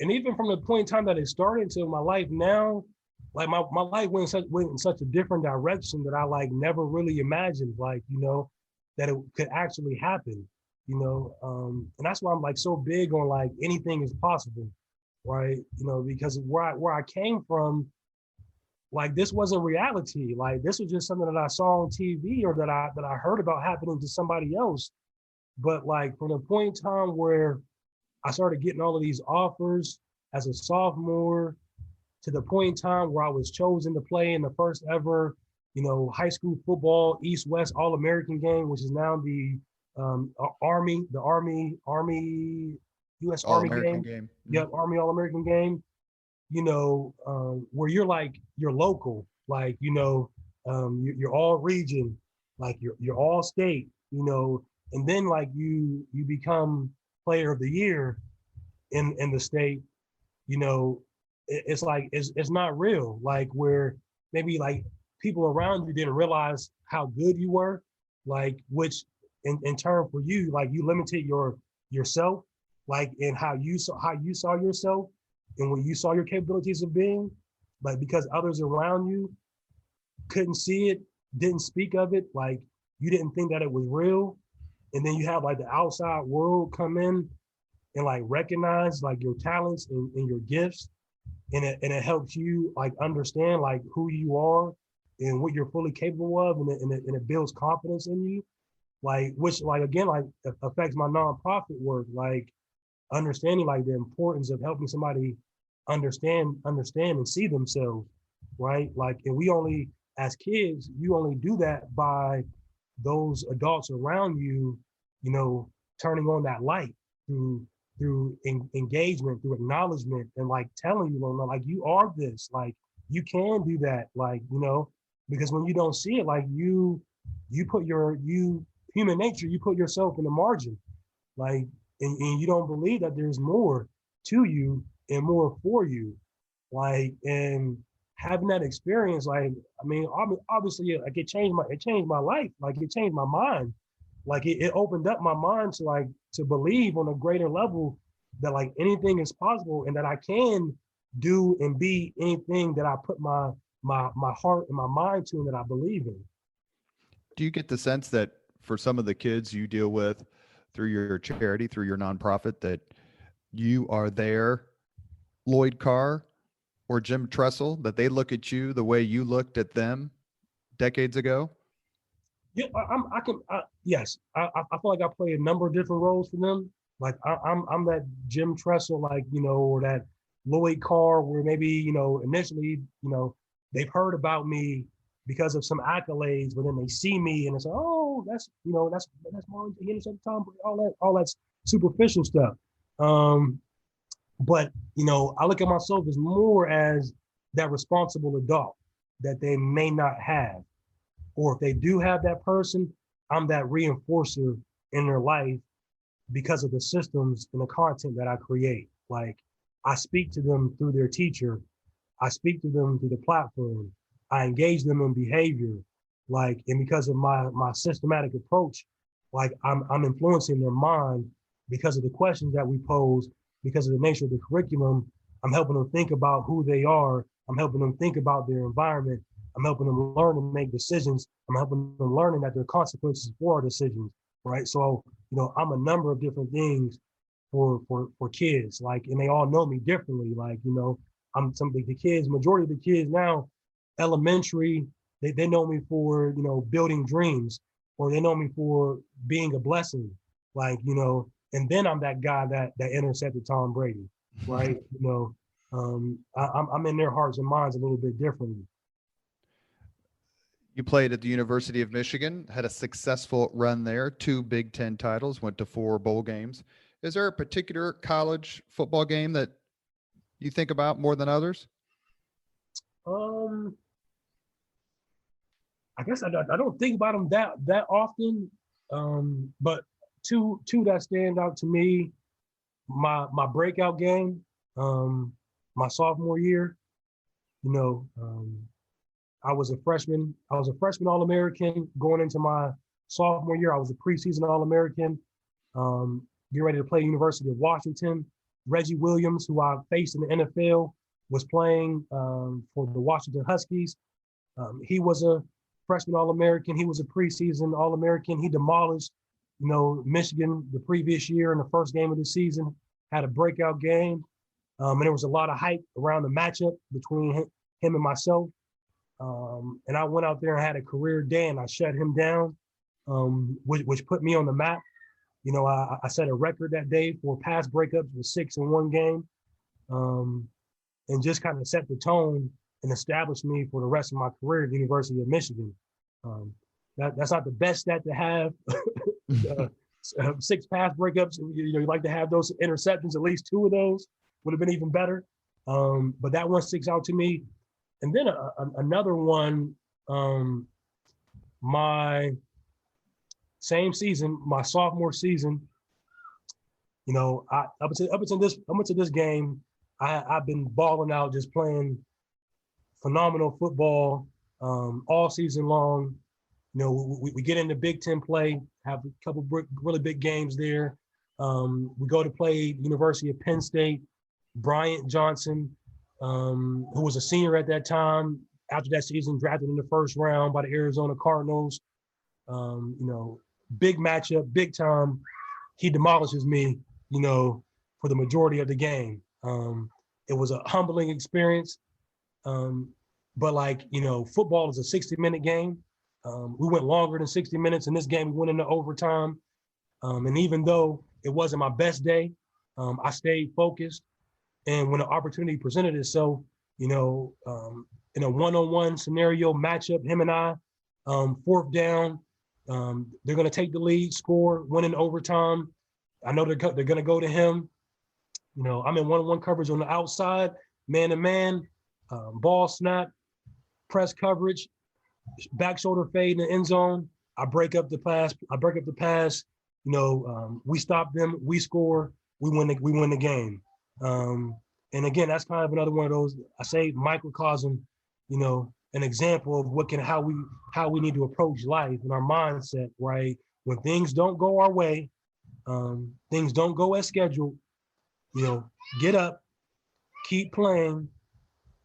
even from the point in time that it started to my life now, like my life went in such a different direction that I like never really imagined, like, that it could actually happen, and that's why I'm like so big on like anything is possible, right? Because where I came from, like this wasn't reality. Like this was just something that I saw on TV or that I heard about happening to somebody else. But like from the point in time where I started getting all of these offers as a sophomore, to the point in time where I was chosen to play in the first ever high school football East-West All-American game, which is now the U.S. Army game. Mm-hmm. Yep, Army All-American game. Where you're local, like you're all region, like you're all state, and then like you become player of the year in the state. It's like it's not real. Like where maybe like people around you didn't realize how good you were, like, which in turn for you, like, you limited yourself, like, in how you saw yourself and what you saw your capabilities of being, like, because others around you couldn't see it, didn't speak of it, like, you didn't think that it was real. And then you have like the outside world come in and like recognize like your talents and your gifts. And it helps you like understand like who you are and what you're fully capable of. And it builds confidence in you. Like, which like, again, like affects my nonprofit work, like understanding like the importance of helping somebody understand and see themselves, right? Like, and we only, as kids, you only do that by those adults around you, you know, turning on that light through engagement, through acknowledgement, and like telling you, like, you are this, like, you can do that, like, you know, because when you don't see it, like, you put human nature, you put yourself in the margin, like, and you don't believe that there's more to you and more for you, like, and having that experience, like, I mean, obviously, like, it changed my life, like, it changed my mind, like, it opened up my mind to like to believe on a greater level that like anything is possible and that I can do and be anything that I put my heart and my mind to and that I believe in. Do you get the sense that for some of the kids you deal with through your charity, through your nonprofit, that you are their Lloyd Carr or Jim Tressel, that they look at you the way you looked at them decades ago? Yeah, yes, I feel like I play a number of different roles for them. Like, I'm that Jim Tressel, like, you know, or that Lloyd Carr, where maybe, you know, initially, you know, they've heard about me because of some accolades, but then they see me and it's like, oh, that's, you know, that's Marlin, Tom Brady, all that superficial stuff. But, you know, I look at myself as more as that responsible adult that they may not have. Or if they do have that person, I'm that reinforcer in their life because of the systems and the content that I create. Like, I speak to them through their teacher. I speak to them through the platform. I engage them in behavior. Like, and because of my systematic approach, like, I'm influencing their mind because of the questions that we pose, because of the nature of the curriculum. I'm helping them think about who they are. I'm helping them think about their environment. I'm helping them learn and make decisions. I'm helping them learning that there are consequences for our decisions, right? So, you know, I'm a number of different things for kids, like, and they all know me differently. Like, you know, I'm the kids, majority of the kids now, elementary, they know me for, you know, building dreams, or they know me for being a blessing, like, you know, and then I'm that guy that intercepted Tom Brady, right? You know, I'm in their hearts and minds a little bit differently. You played at the University of Michigan, had a successful run there, 2 Big Ten titles, went to 4 bowl games. Is there a particular college football game that you think about more than others? I guess I don't think about them that often, but two that stand out to me, my breakout game, my sophomore year. You know, I was a freshman All-American going into my sophomore year. I was a preseason All-American, getting ready to play University of Washington. Reggie Williams, who I faced in the NFL, was playing for the Washington Huskies. He was a freshman All-American. He was a preseason All-American. He demolished, you know, Michigan the previous year in the first game of the season, had a breakout game. And there was a lot of hype around the matchup between him and myself. And I went out there and had a career day and I shut him down, which put me on the map. You know, I set a record that day for pass breakups with 6 in one game, and just kind of set the tone and established me for the rest of my career at the University of Michigan. That's not the best stat to have. 6 pass breakups, you know, you like to have those interceptions, at least 2 of those would have been even better. But that one sticks out to me. And then another one, my same season, my sophomore season, you know, up until this game, I've been balling out, just playing phenomenal football. all season long. You know, we get into Big Ten play, have a couple really big games there. We go to play University of Penn State. Bryant Johnson, who was a senior at that time, after that season, drafted in the first round by the Arizona Cardinals. You know, big matchup, big time. He demolishes me, you know, for the majority of the game. It was a humbling experience. But like, you know, football is a 60-minute game. We went longer than 60 minutes. In this game, we went into overtime. And even though it wasn't my best day, I stayed focused. And when the opportunity presented itself, you know, in a one-on-one scenario matchup, him and I, fourth down, they're going to take the lead, score, win in overtime. I know they're going to go to him. You know, I'm in one-on-one coverage on the outside, man-to-man, ball snap, press coverage, back shoulder fade in the end zone. I break up the pass. You know, we stop them. We score. We win the game. And again, that's kind of another one of those, I say microcosm, you know, an example of how we need to approach life and our mindset, right? When things don't go our way, things don't go as scheduled, you know, get up, keep playing,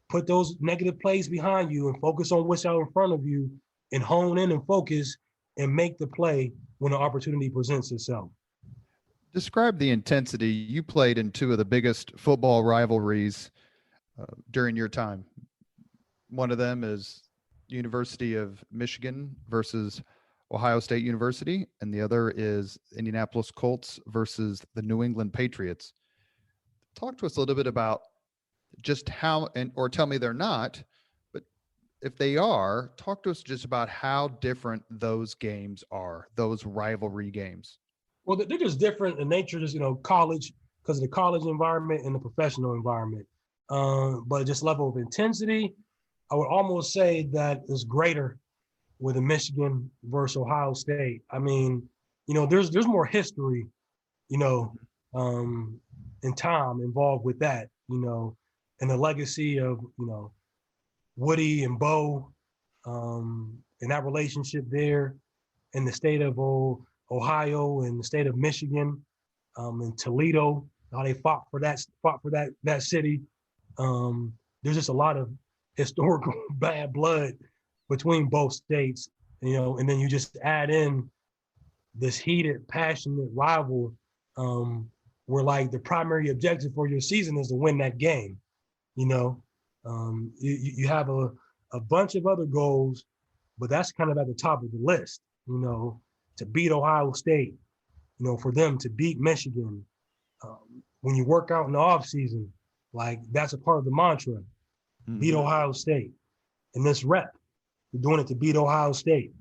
put those negative plays behind you and focus on what's out in front of you and hone in and focus and make the play when the opportunity presents itself. Describe the intensity. You played in two of the biggest football rivalries during your time. One of them is University of Michigan versus Ohio State University, and the other is Indianapolis Colts versus the New England Patriots. Talk to us a little bit about just how, or tell me they're not, but if they are, talk to us just about how different those games are, those rivalry games. Well, they're just different in nature, just, you know, college, because of the college environment and the professional environment. But just level of intensity, I would almost say that is greater with a Michigan versus Ohio State. I mean, you know, there's more history, you know, and time involved with that, you know, and the legacy of, you know, Woody and Bo, and that relationship there in the state of Ohio and the state of Michigan, and Toledo, how they fought for that city. There's just a lot of historical bad blood between both states, you know, and then you just add in this heated, passionate rival, where like the primary objective for your season is to win that game. You know, you have a bunch of other goals, but that's kind of at the top of the list, you know, to beat Ohio State, you know, for them to beat Michigan. When you work out in the off season, like that's a part of the mantra, beat Ohio State. And this rep, you're doing it to beat Ohio State.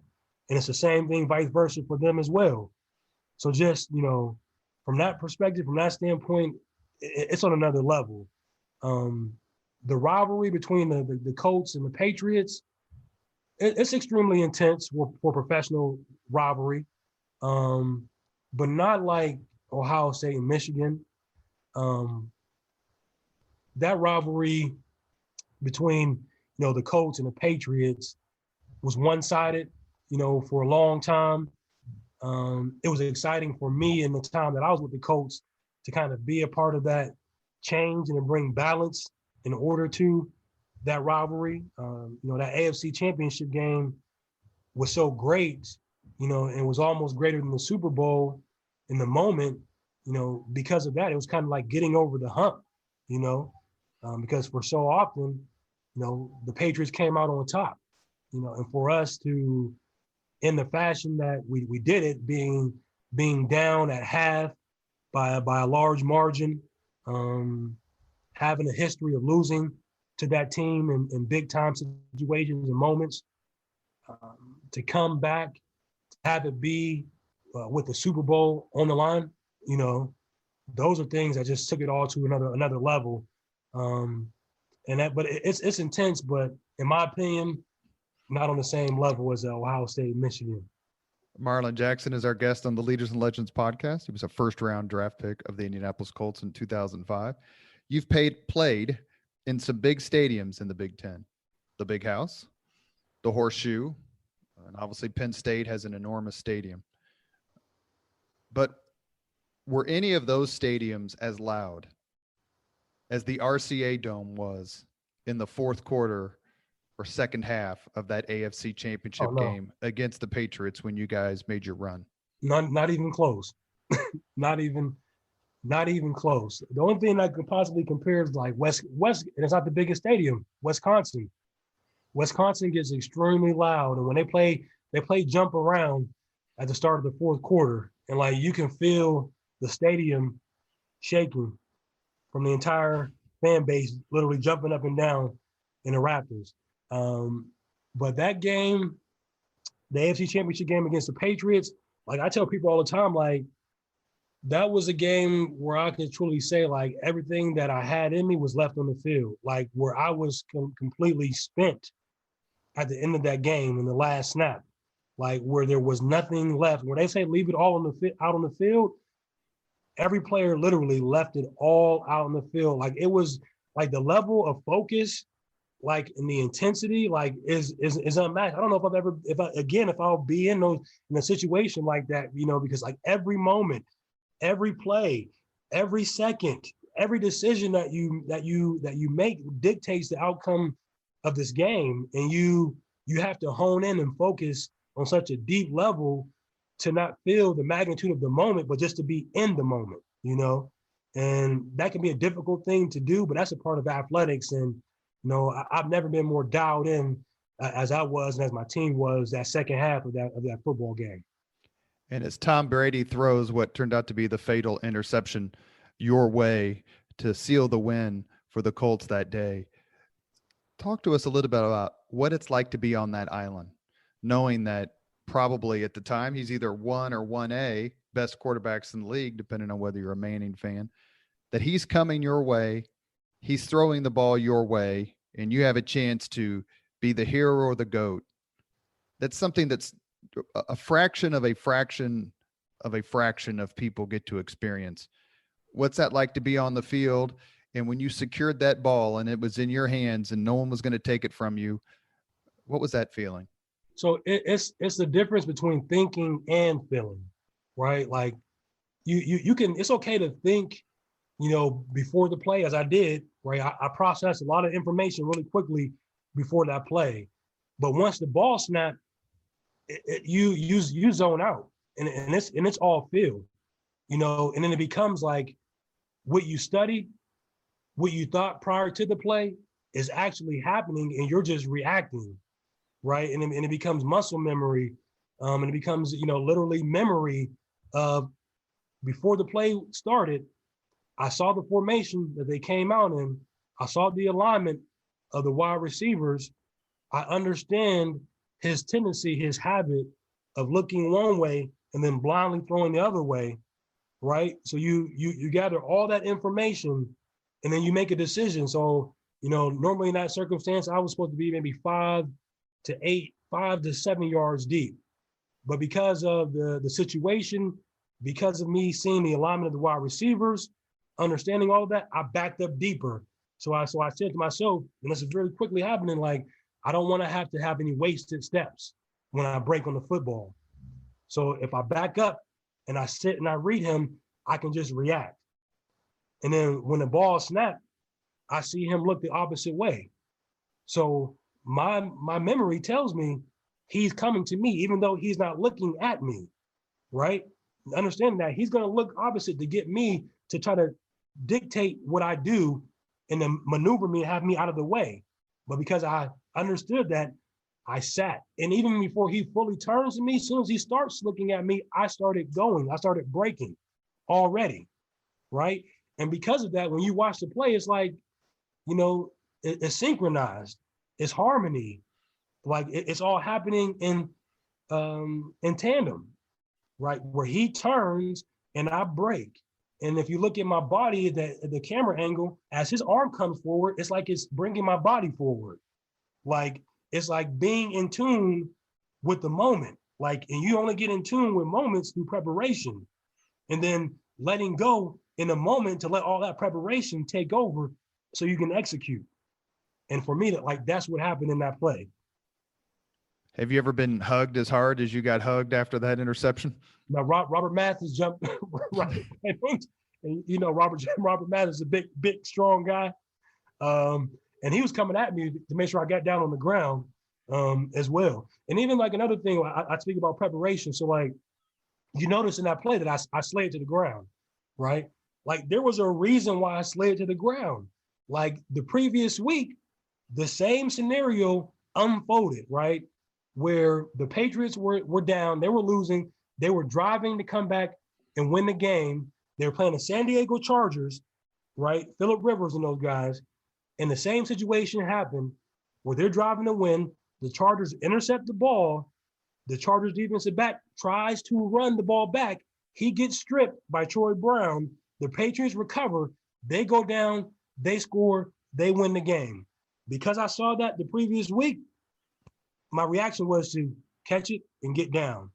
And it's the same thing vice versa for them as well. So just, you know, from that perspective, from that standpoint, it's on another level. The rivalry between the Colts and the Patriots, it's extremely intense for professional rivalry, but not like Ohio State and Michigan. That rivalry between, you know, the Colts and the Patriots was one-sided, you know, for a long time. It was exciting for me in the time that I was with the Colts to kind of be a part of that change and to bring balance in order to that rivalry. You know, that AFC Championship game was so great, you know, and was almost greater than the Super Bowl in the moment, you know, because of that. It was kind of like getting over the hump, you know, because for so often, you know, the Patriots came out on top, you know, and for us to, in the fashion that we did it, being down at half by a large margin, having a history of losing to that team in big time situations and moments, to come back, to have it be with the Super Bowl on the line, you know, those are things that just took it all to another level. But it's intense, but in my opinion, not on the same level as Ohio State, Michigan. Marlin Jackson is our guest on the Leaders and Legends podcast. He was a first-round draft pick of the Indianapolis Colts in 2005. You've played in some big stadiums in the Big Ten. The Big House, the Horseshoe, and obviously Penn State has an enormous stadium. But were any of those stadiums as loud as the RCA Dome was in the fourth quarter or second half of that AFC Championship game against the Patriots when you guys made your run? Not even close. not even close. The only thing I could possibly compare is like West, and it's not the biggest stadium, Wisconsin. Wisconsin gets extremely loud, and when they play jump around at the start of the fourth quarter, and like you can feel the stadium shaking from the entire fan base, literally jumping up and down in the Raptors. But that game, the AFC Championship game against the Patriots, like I tell people all the time, like that was a game where I can truly say like everything that I had in me was left on the field, like where I was completely spent at the end of that game in the last snap, like where there was nothing left. Where they say leave it all out on the field, every player literally left it all out on the field. Like it was like the level of focus, like in the intensity, like is unmatched. I don't know if I'll be in a situation like that, you know, because like every moment, every play, every second, every decision that you make dictates the outcome of this game, and you have to hone in and focus on such a deep level to not feel the magnitude of the moment, but just to be in the moment, you know. And that can be a difficult thing to do, but that's a part of athletics. And you know, I've never been more dialed in as I was and as my team was that second half of that football game. And as Tom Brady throws what turned out to be the fatal interception your way to seal the win for the Colts that day, talk to us a little bit about what it's like to be on that island, knowing that probably at the time he's either 1 or 1A, best quarterbacks in the league, depending on whether you're a Manning fan, that he's coming your way, he's throwing the ball your way, and you have a chance to be the hero or the GOAT. That's something that's a fraction of a fraction of a fraction of people get to experience. What's that like to be on the field? And when you secured that ball and it was in your hands and no one was going to take it from you, what was that feeling? So it's the difference between thinking and feeling, right? Like you can, it's okay to think, you know, before the play, as I did, right? I processed a lot of information really quickly before that play. But once the ball snapped, you zone out, and it's all feel, you know, and then it becomes like what you studied, what you thought prior to the play is actually happening, and you're just reacting, right? And it becomes muscle memory, and it becomes, you know, literally memory of before the play started. I saw the formation that they came out in. I saw the alignment of the wide receivers. I understand his tendency, his habit of looking one way and then blindly throwing the other way, right? So you gather all that information and then you make a decision. So, you know, normally in that circumstance, I was supposed to be maybe 5 to 7 yards deep. But because of the situation, because of me seeing the alignment of the wide receivers, understanding all of that, I backed up deeper. So I said to myself, and this is really quickly happening, like, I don't want to have any wasted steps when I break on the football. So if I back up and I sit and I read him, I can just react. And then when the ball snapped, I see him look the opposite way. So my memory tells me he's coming to me, even though he's not looking at me, right? Understanding that he's going to look opposite to get me to try to dictate what I do and then maneuver me and have me out of the way. But because I understood that, I sat. And even before he fully turns to me, as soon as he starts looking at me, I started going. I started breaking already, right? And because of that, when you watch the play, it's like, you know, it's synchronized. It's harmony. Like it's all happening in tandem, right? Where he turns and I break. And if you look at my body at the camera angle, as his arm comes forward, it's like it's bringing my body forward. Like, it's like being in tune with the moment. Like, and you only get in tune with moments through preparation. And then letting go in a moment to let all that preparation take over so you can execute. And for me, that's what happened in that play. Have you ever been hugged as hard as you got hugged after that interception? Now, Robert Mathis jumped right. And, you know, Robert Mathis is a big, strong guy. And he was coming at me to make sure I got down on the ground as well. And even like another thing, I speak about preparation. So like, you notice in that play that I slayed to the ground, right? Like there was a reason why I slayed to the ground. Like the previous week, the same scenario unfolded, right? Where the Patriots were down, they were losing, they were driving to come back and win the game. They were playing the San Diego Chargers, right? Phillip Rivers and those guys. And the same situation happened where they're driving to win. The Chargers intercept the ball. The Chargers defensive back tries to run the ball back. He gets stripped by Troy Brown. The Patriots recover. They go down. They score. They win the game. Because I saw that the previous week, my reaction was to catch it and get down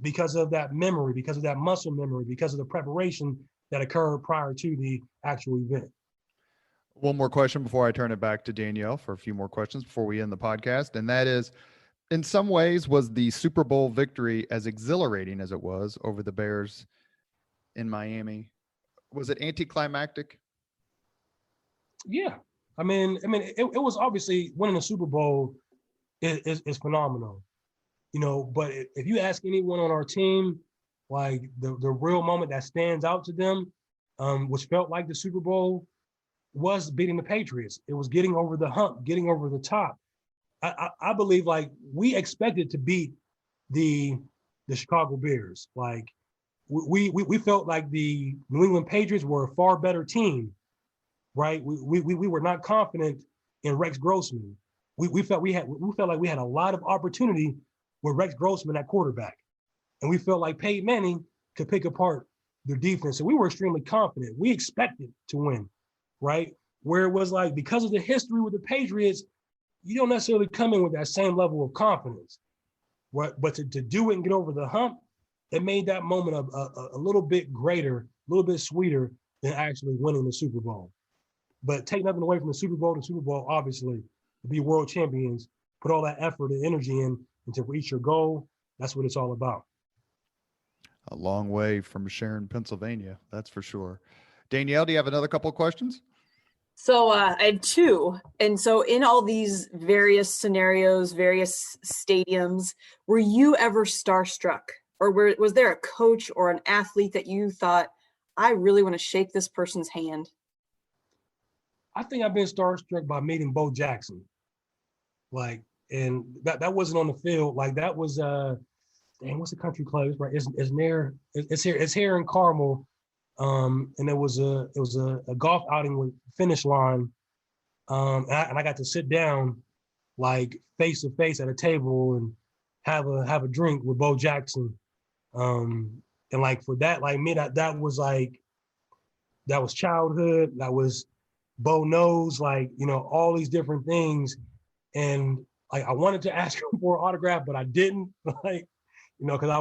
because of that memory, because of that muscle memory, because of the preparation that occurred prior to the actual event. One more question before I turn it back to Danielle for a few more questions before we end the podcast. And that is, in some ways, was the Super Bowl victory as exhilarating as it was over the Bears in Miami? Was it anticlimactic? Yeah. I mean, it was obviously winning the Super Bowl is phenomenal, you know, but if you ask anyone on our team, like the real moment that stands out to them, which felt like the Super Bowl, was beating the Patriots. It was getting over the hump, getting over the top. I believe like we expected to beat the Chicago Bears. Like we felt like the New England Patriots were a far better team, right? We were not confident in Rex Grossman. We felt like we had a lot of opportunity with Rex Grossman at quarterback, and we felt like Peyton Manning could pick apart their defense. So we were extremely confident. We expected to win, right? Where it was like, because of the history with the Patriots, you don't necessarily come in with that same level of confidence, right? But to do it and get over the hump, it made that moment a little bit greater, a little bit sweeter than actually winning the Super Bowl. But take nothing away from the Super Bowl, obviously, to be world champions, put all that effort and energy in, and to reach your goal, that's what it's all about. A long way from Sharon, Pennsylvania, that's for sure. Danielle, do you have another couple of questions? So I have two. And so in all these various scenarios, various stadiums, were you ever starstruck? Or was there a coach or an athlete that you thought, I really want to shake this person's hand? I think I've been starstruck by meeting Bo Jackson. Like, and that wasn't on the field. Like that was what's the country club? It's right. It's here in Carmel. And it was a golf outing with Finish Line. And I got to sit down like face to face at a table and have a drink with Bo Jackson. And like for that, like me, that was childhood. That was Bo knows, like, you know, all these different things. And like, I wanted to ask him for an autograph, but I didn't, like, you know, cause I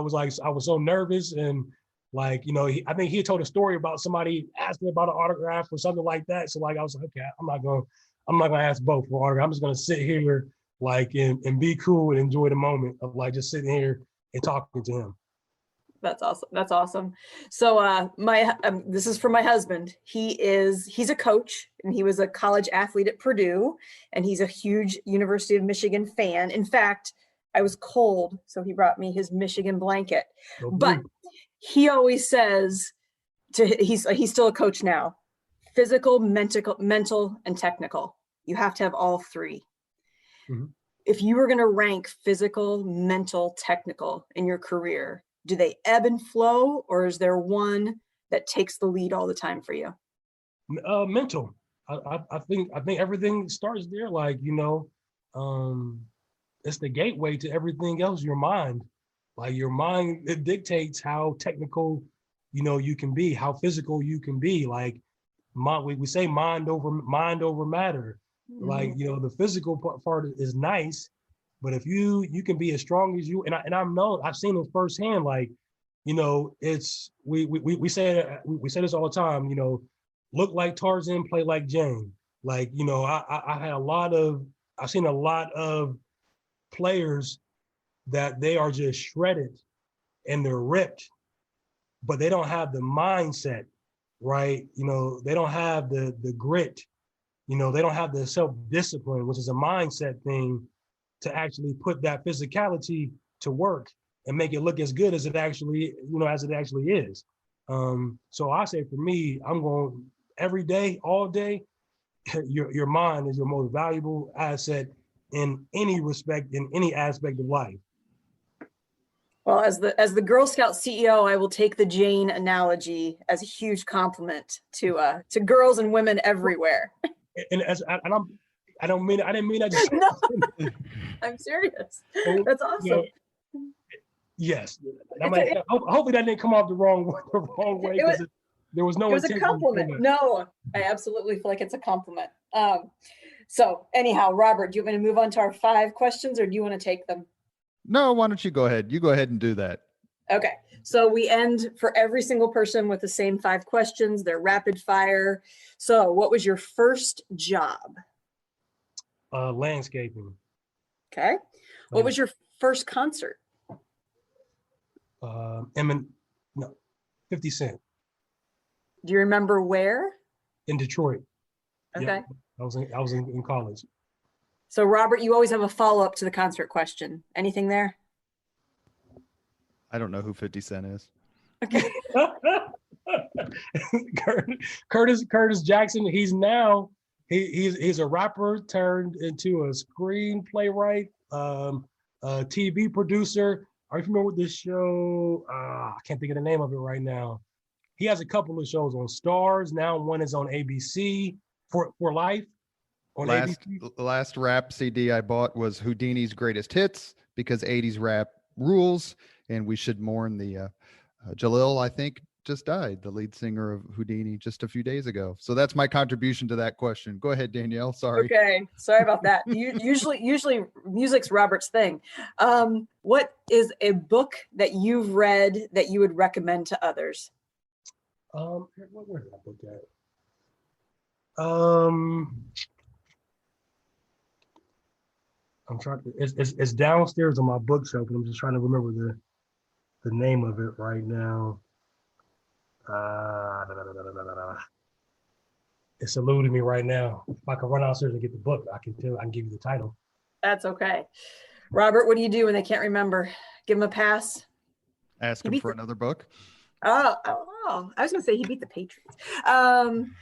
was so nervous. And like, you know, I think he had told a story about somebody asking about an autograph or something like that. So like, I was like, okay, I'm not gonna ask Bo for an autograph. I'm just gonna sit here like and be cool and enjoy the moment of like just sitting here and talking to him. That's awesome. That's awesome. So this is for my husband. He's a coach, and he was a college athlete at Purdue, and he's a huge University of Michigan fan. In fact, I was cold, so he brought me his Michigan blanket. Okay. But he always says he's still a coach now, physical, mental, and technical. You have to have all three. Mm-hmm. If you were going to rank physical, mental, technical in your career, do they ebb and flow, or is there one that takes the lead all the time for you? Mental. I think everything starts there. Like, you know, it's the gateway to everything else. Your mind, like your mind, it dictates how technical, you know, you can be, how physical you can be. Like, we say mind over matter. Mm-hmm. Like, you know, the physical part is nice. But if you can be as strong as you, and I've seen it firsthand. Like, you know, it's we say this all the time. You know, look like Tarzan, play like Jane. Like, you know, I've seen a lot of players that they are just shredded and they're ripped, but they don't have the mindset, right? You know, they don't have the grit, you know, they don't have the self-discipline, which is a mindset thing, to actually put that physicality to work and make it look as good as it actually, you know, as it actually is. So I say for me, I'm going every day, all day, your mind is your most valuable asset in any respect, in any aspect of life. Well, as the Girl Scout CEO, I will take the Jane analogy as a huge compliment to girls and women everywhere. And I didn't mean that. Just No, I'm serious. That's awesome. You know, yes, hopefully that didn't come off the wrong way, because there was no. It was a compliment. No, I absolutely feel like it's a compliment. So anyhow, Robert, do you want me to move on to our 5 questions, or do you want to take them? No, why don't you go ahead? You go ahead and do that. Okay. So we end for every single person with the same 5 questions. They're rapid fire. So what was your first job? Landscaping. Okay. What was your first concert? 50 Cent. Do you remember where? In Detroit. Okay. Yeah, I was in college. So Robert, you always have a follow-up to the concert question. Anything there? I don't know who 50 Cent is. Okay. Curtis Jackson. He's now he's a rapper turned into a screenplay, a TV producer. Are you familiar with this show? I can't think of the name of it right now. He has a couple of shows on Stars now. One is on ABC for Life. Last rap CD I bought was Houdini's Greatest Hits, because 80s rap rules, and we should mourn the Jalil, I think, just died, the lead singer of Houdini, just a few days ago. So that's my contribution to that question. Go ahead, Danielle. Sorry. Okay, sorry about that. Usually music's Robert's thing. What is a book that you've read that you would recommend to others? Where did I put that? I'm trying to. It's downstairs on my bookshelf, and I'm just trying to remember the name of it right now. It's eluding me right now. If I can run downstairs and get the book, I can give you the title. That's okay. Robert, what do you do when they can't remember? Give them a pass? Ask him for another book. Oh, I was going to say he beat the Patriots. I'm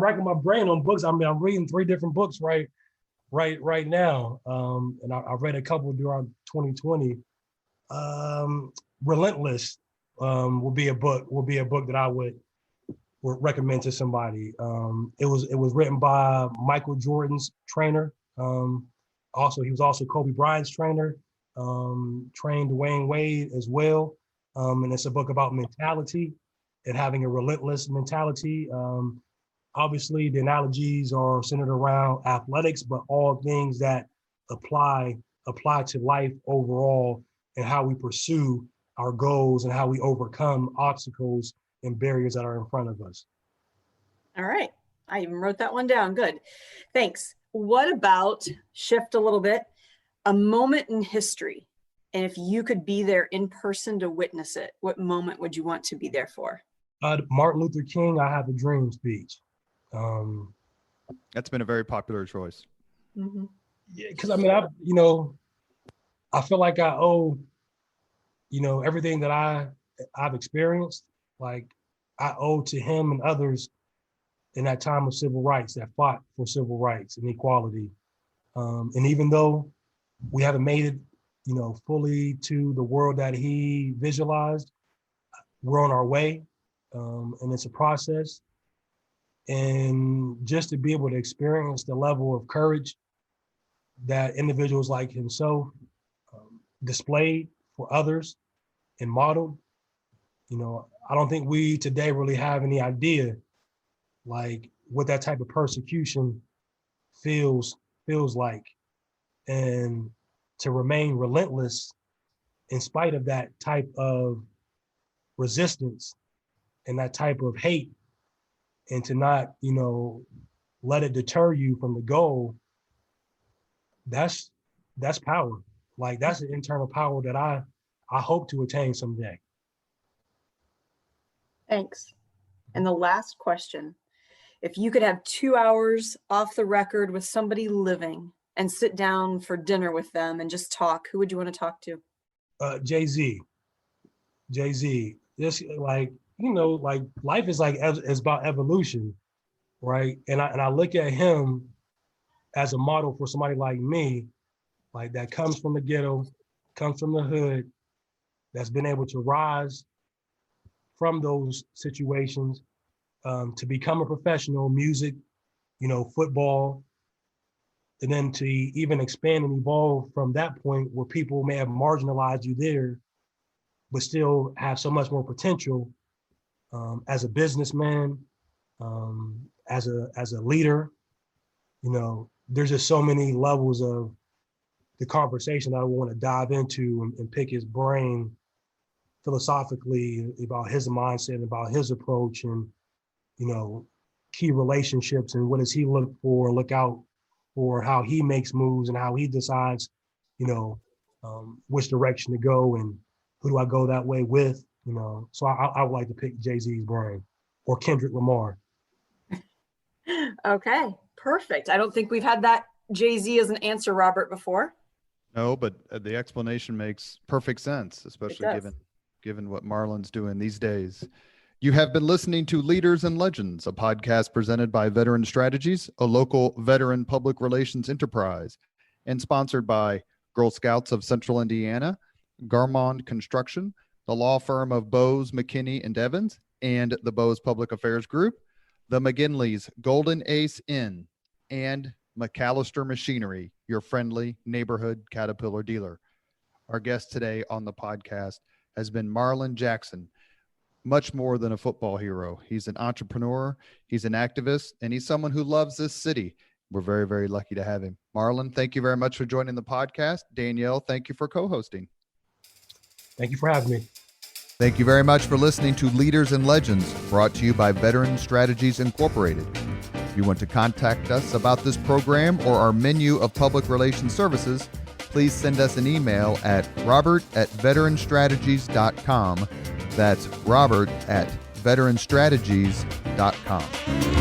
racking my brain on books. I mean, I'm reading 3 different books right now. And I read a couple during 2020. Relentless will be a book that I would recommend to somebody. It was written by Michael Jordan's trainer. Also, he was also Kobe Bryant's trainer. Trained Dwayne Wade as well. And it's a book about mentality and having a relentless mentality. Obviously, the analogies are centered around athletics, but all things that apply to life overall, and how we pursue our goals and how we overcome obstacles and barriers that are in front of us. All right. I even wrote that one down. Good. Thanks. What about, shift a little bit, a moment in history? And if you could be there in person to witness it, what moment would you want to be there for? Martin Luther King, I Have a Dream speech. That's been a very popular choice. Mm-hmm. Yeah, because I mean, I feel like I owe, everything that I've experienced, like I owe to him and others in that time of civil rights, that fought for civil rights and equality. And even though we haven't made it, fully to the world that he visualized, we're on our way, and it's a process. And just to be able to experience the level of courage that individuals like himself displayed for others and modeled, I don't think we today really have any idea like what that type of persecution feels like. And to remain relentless in spite of that type of resistance and that type of hate, and to not, let it deter you from the goal, that's that's power. Like that's an internal power that I hope to attain someday. Thanks. And the last question, if you could have 2 hours off the record with somebody living and sit down for dinner with them and just talk, who would you want to talk to? Jay-Z. This like, like life is like, it's about evolution, right? And I look at him as a model for somebody like me, like that comes from the ghetto, comes from the hood, that's been able to rise from those situations, to become a professional, music, football, and then to even expand and evolve from that point where people may have marginalized you there, but still have so much more potential as a businessman, as a leader. There's just so many levels of the conversation that I want to dive into and pick his brain philosophically about his mindset, about his approach, and key relationships, and what does he look out for, how he makes moves and how he decides, which direction to go and who do I go that way with, So I would like to pick Jay-Z's brain or Kendrick Lamar. Okay, perfect. I don't think we've had that Jay-Z as an answer, Robert, before. No, but the explanation makes perfect sense, especially given what Marlin's doing these days. You have been listening to Leaders and Legends, a podcast presented by Veteran Strategies, a local veteran public relations enterprise, and sponsored by Girl Scouts of Central Indiana, Garmond Construction, the law firm of Bose, McKinney, and Evans, and the Bose Public Affairs Group, the McGinley's Golden Ace Inn, and McAllister Machinery, your friendly neighborhood Caterpillar dealer. Our guest today on the podcast has been Marlin Jackson. Much more than a football hero. He's an entrepreneur, he's an activist, and he's someone who loves this city. We're very, very lucky to have him. Marlin, thank you very much for joining the podcast. Danielle, thank you for co-hosting. Thank you for having me. Thank you very much for listening to Leaders and Legends, brought to you by Veteran Strategies Incorporated. If you want to contact us about this program or our menu of public relations services, please send us an email at robert@veteranstrategies.com. That's robert@veteranstrategies.com.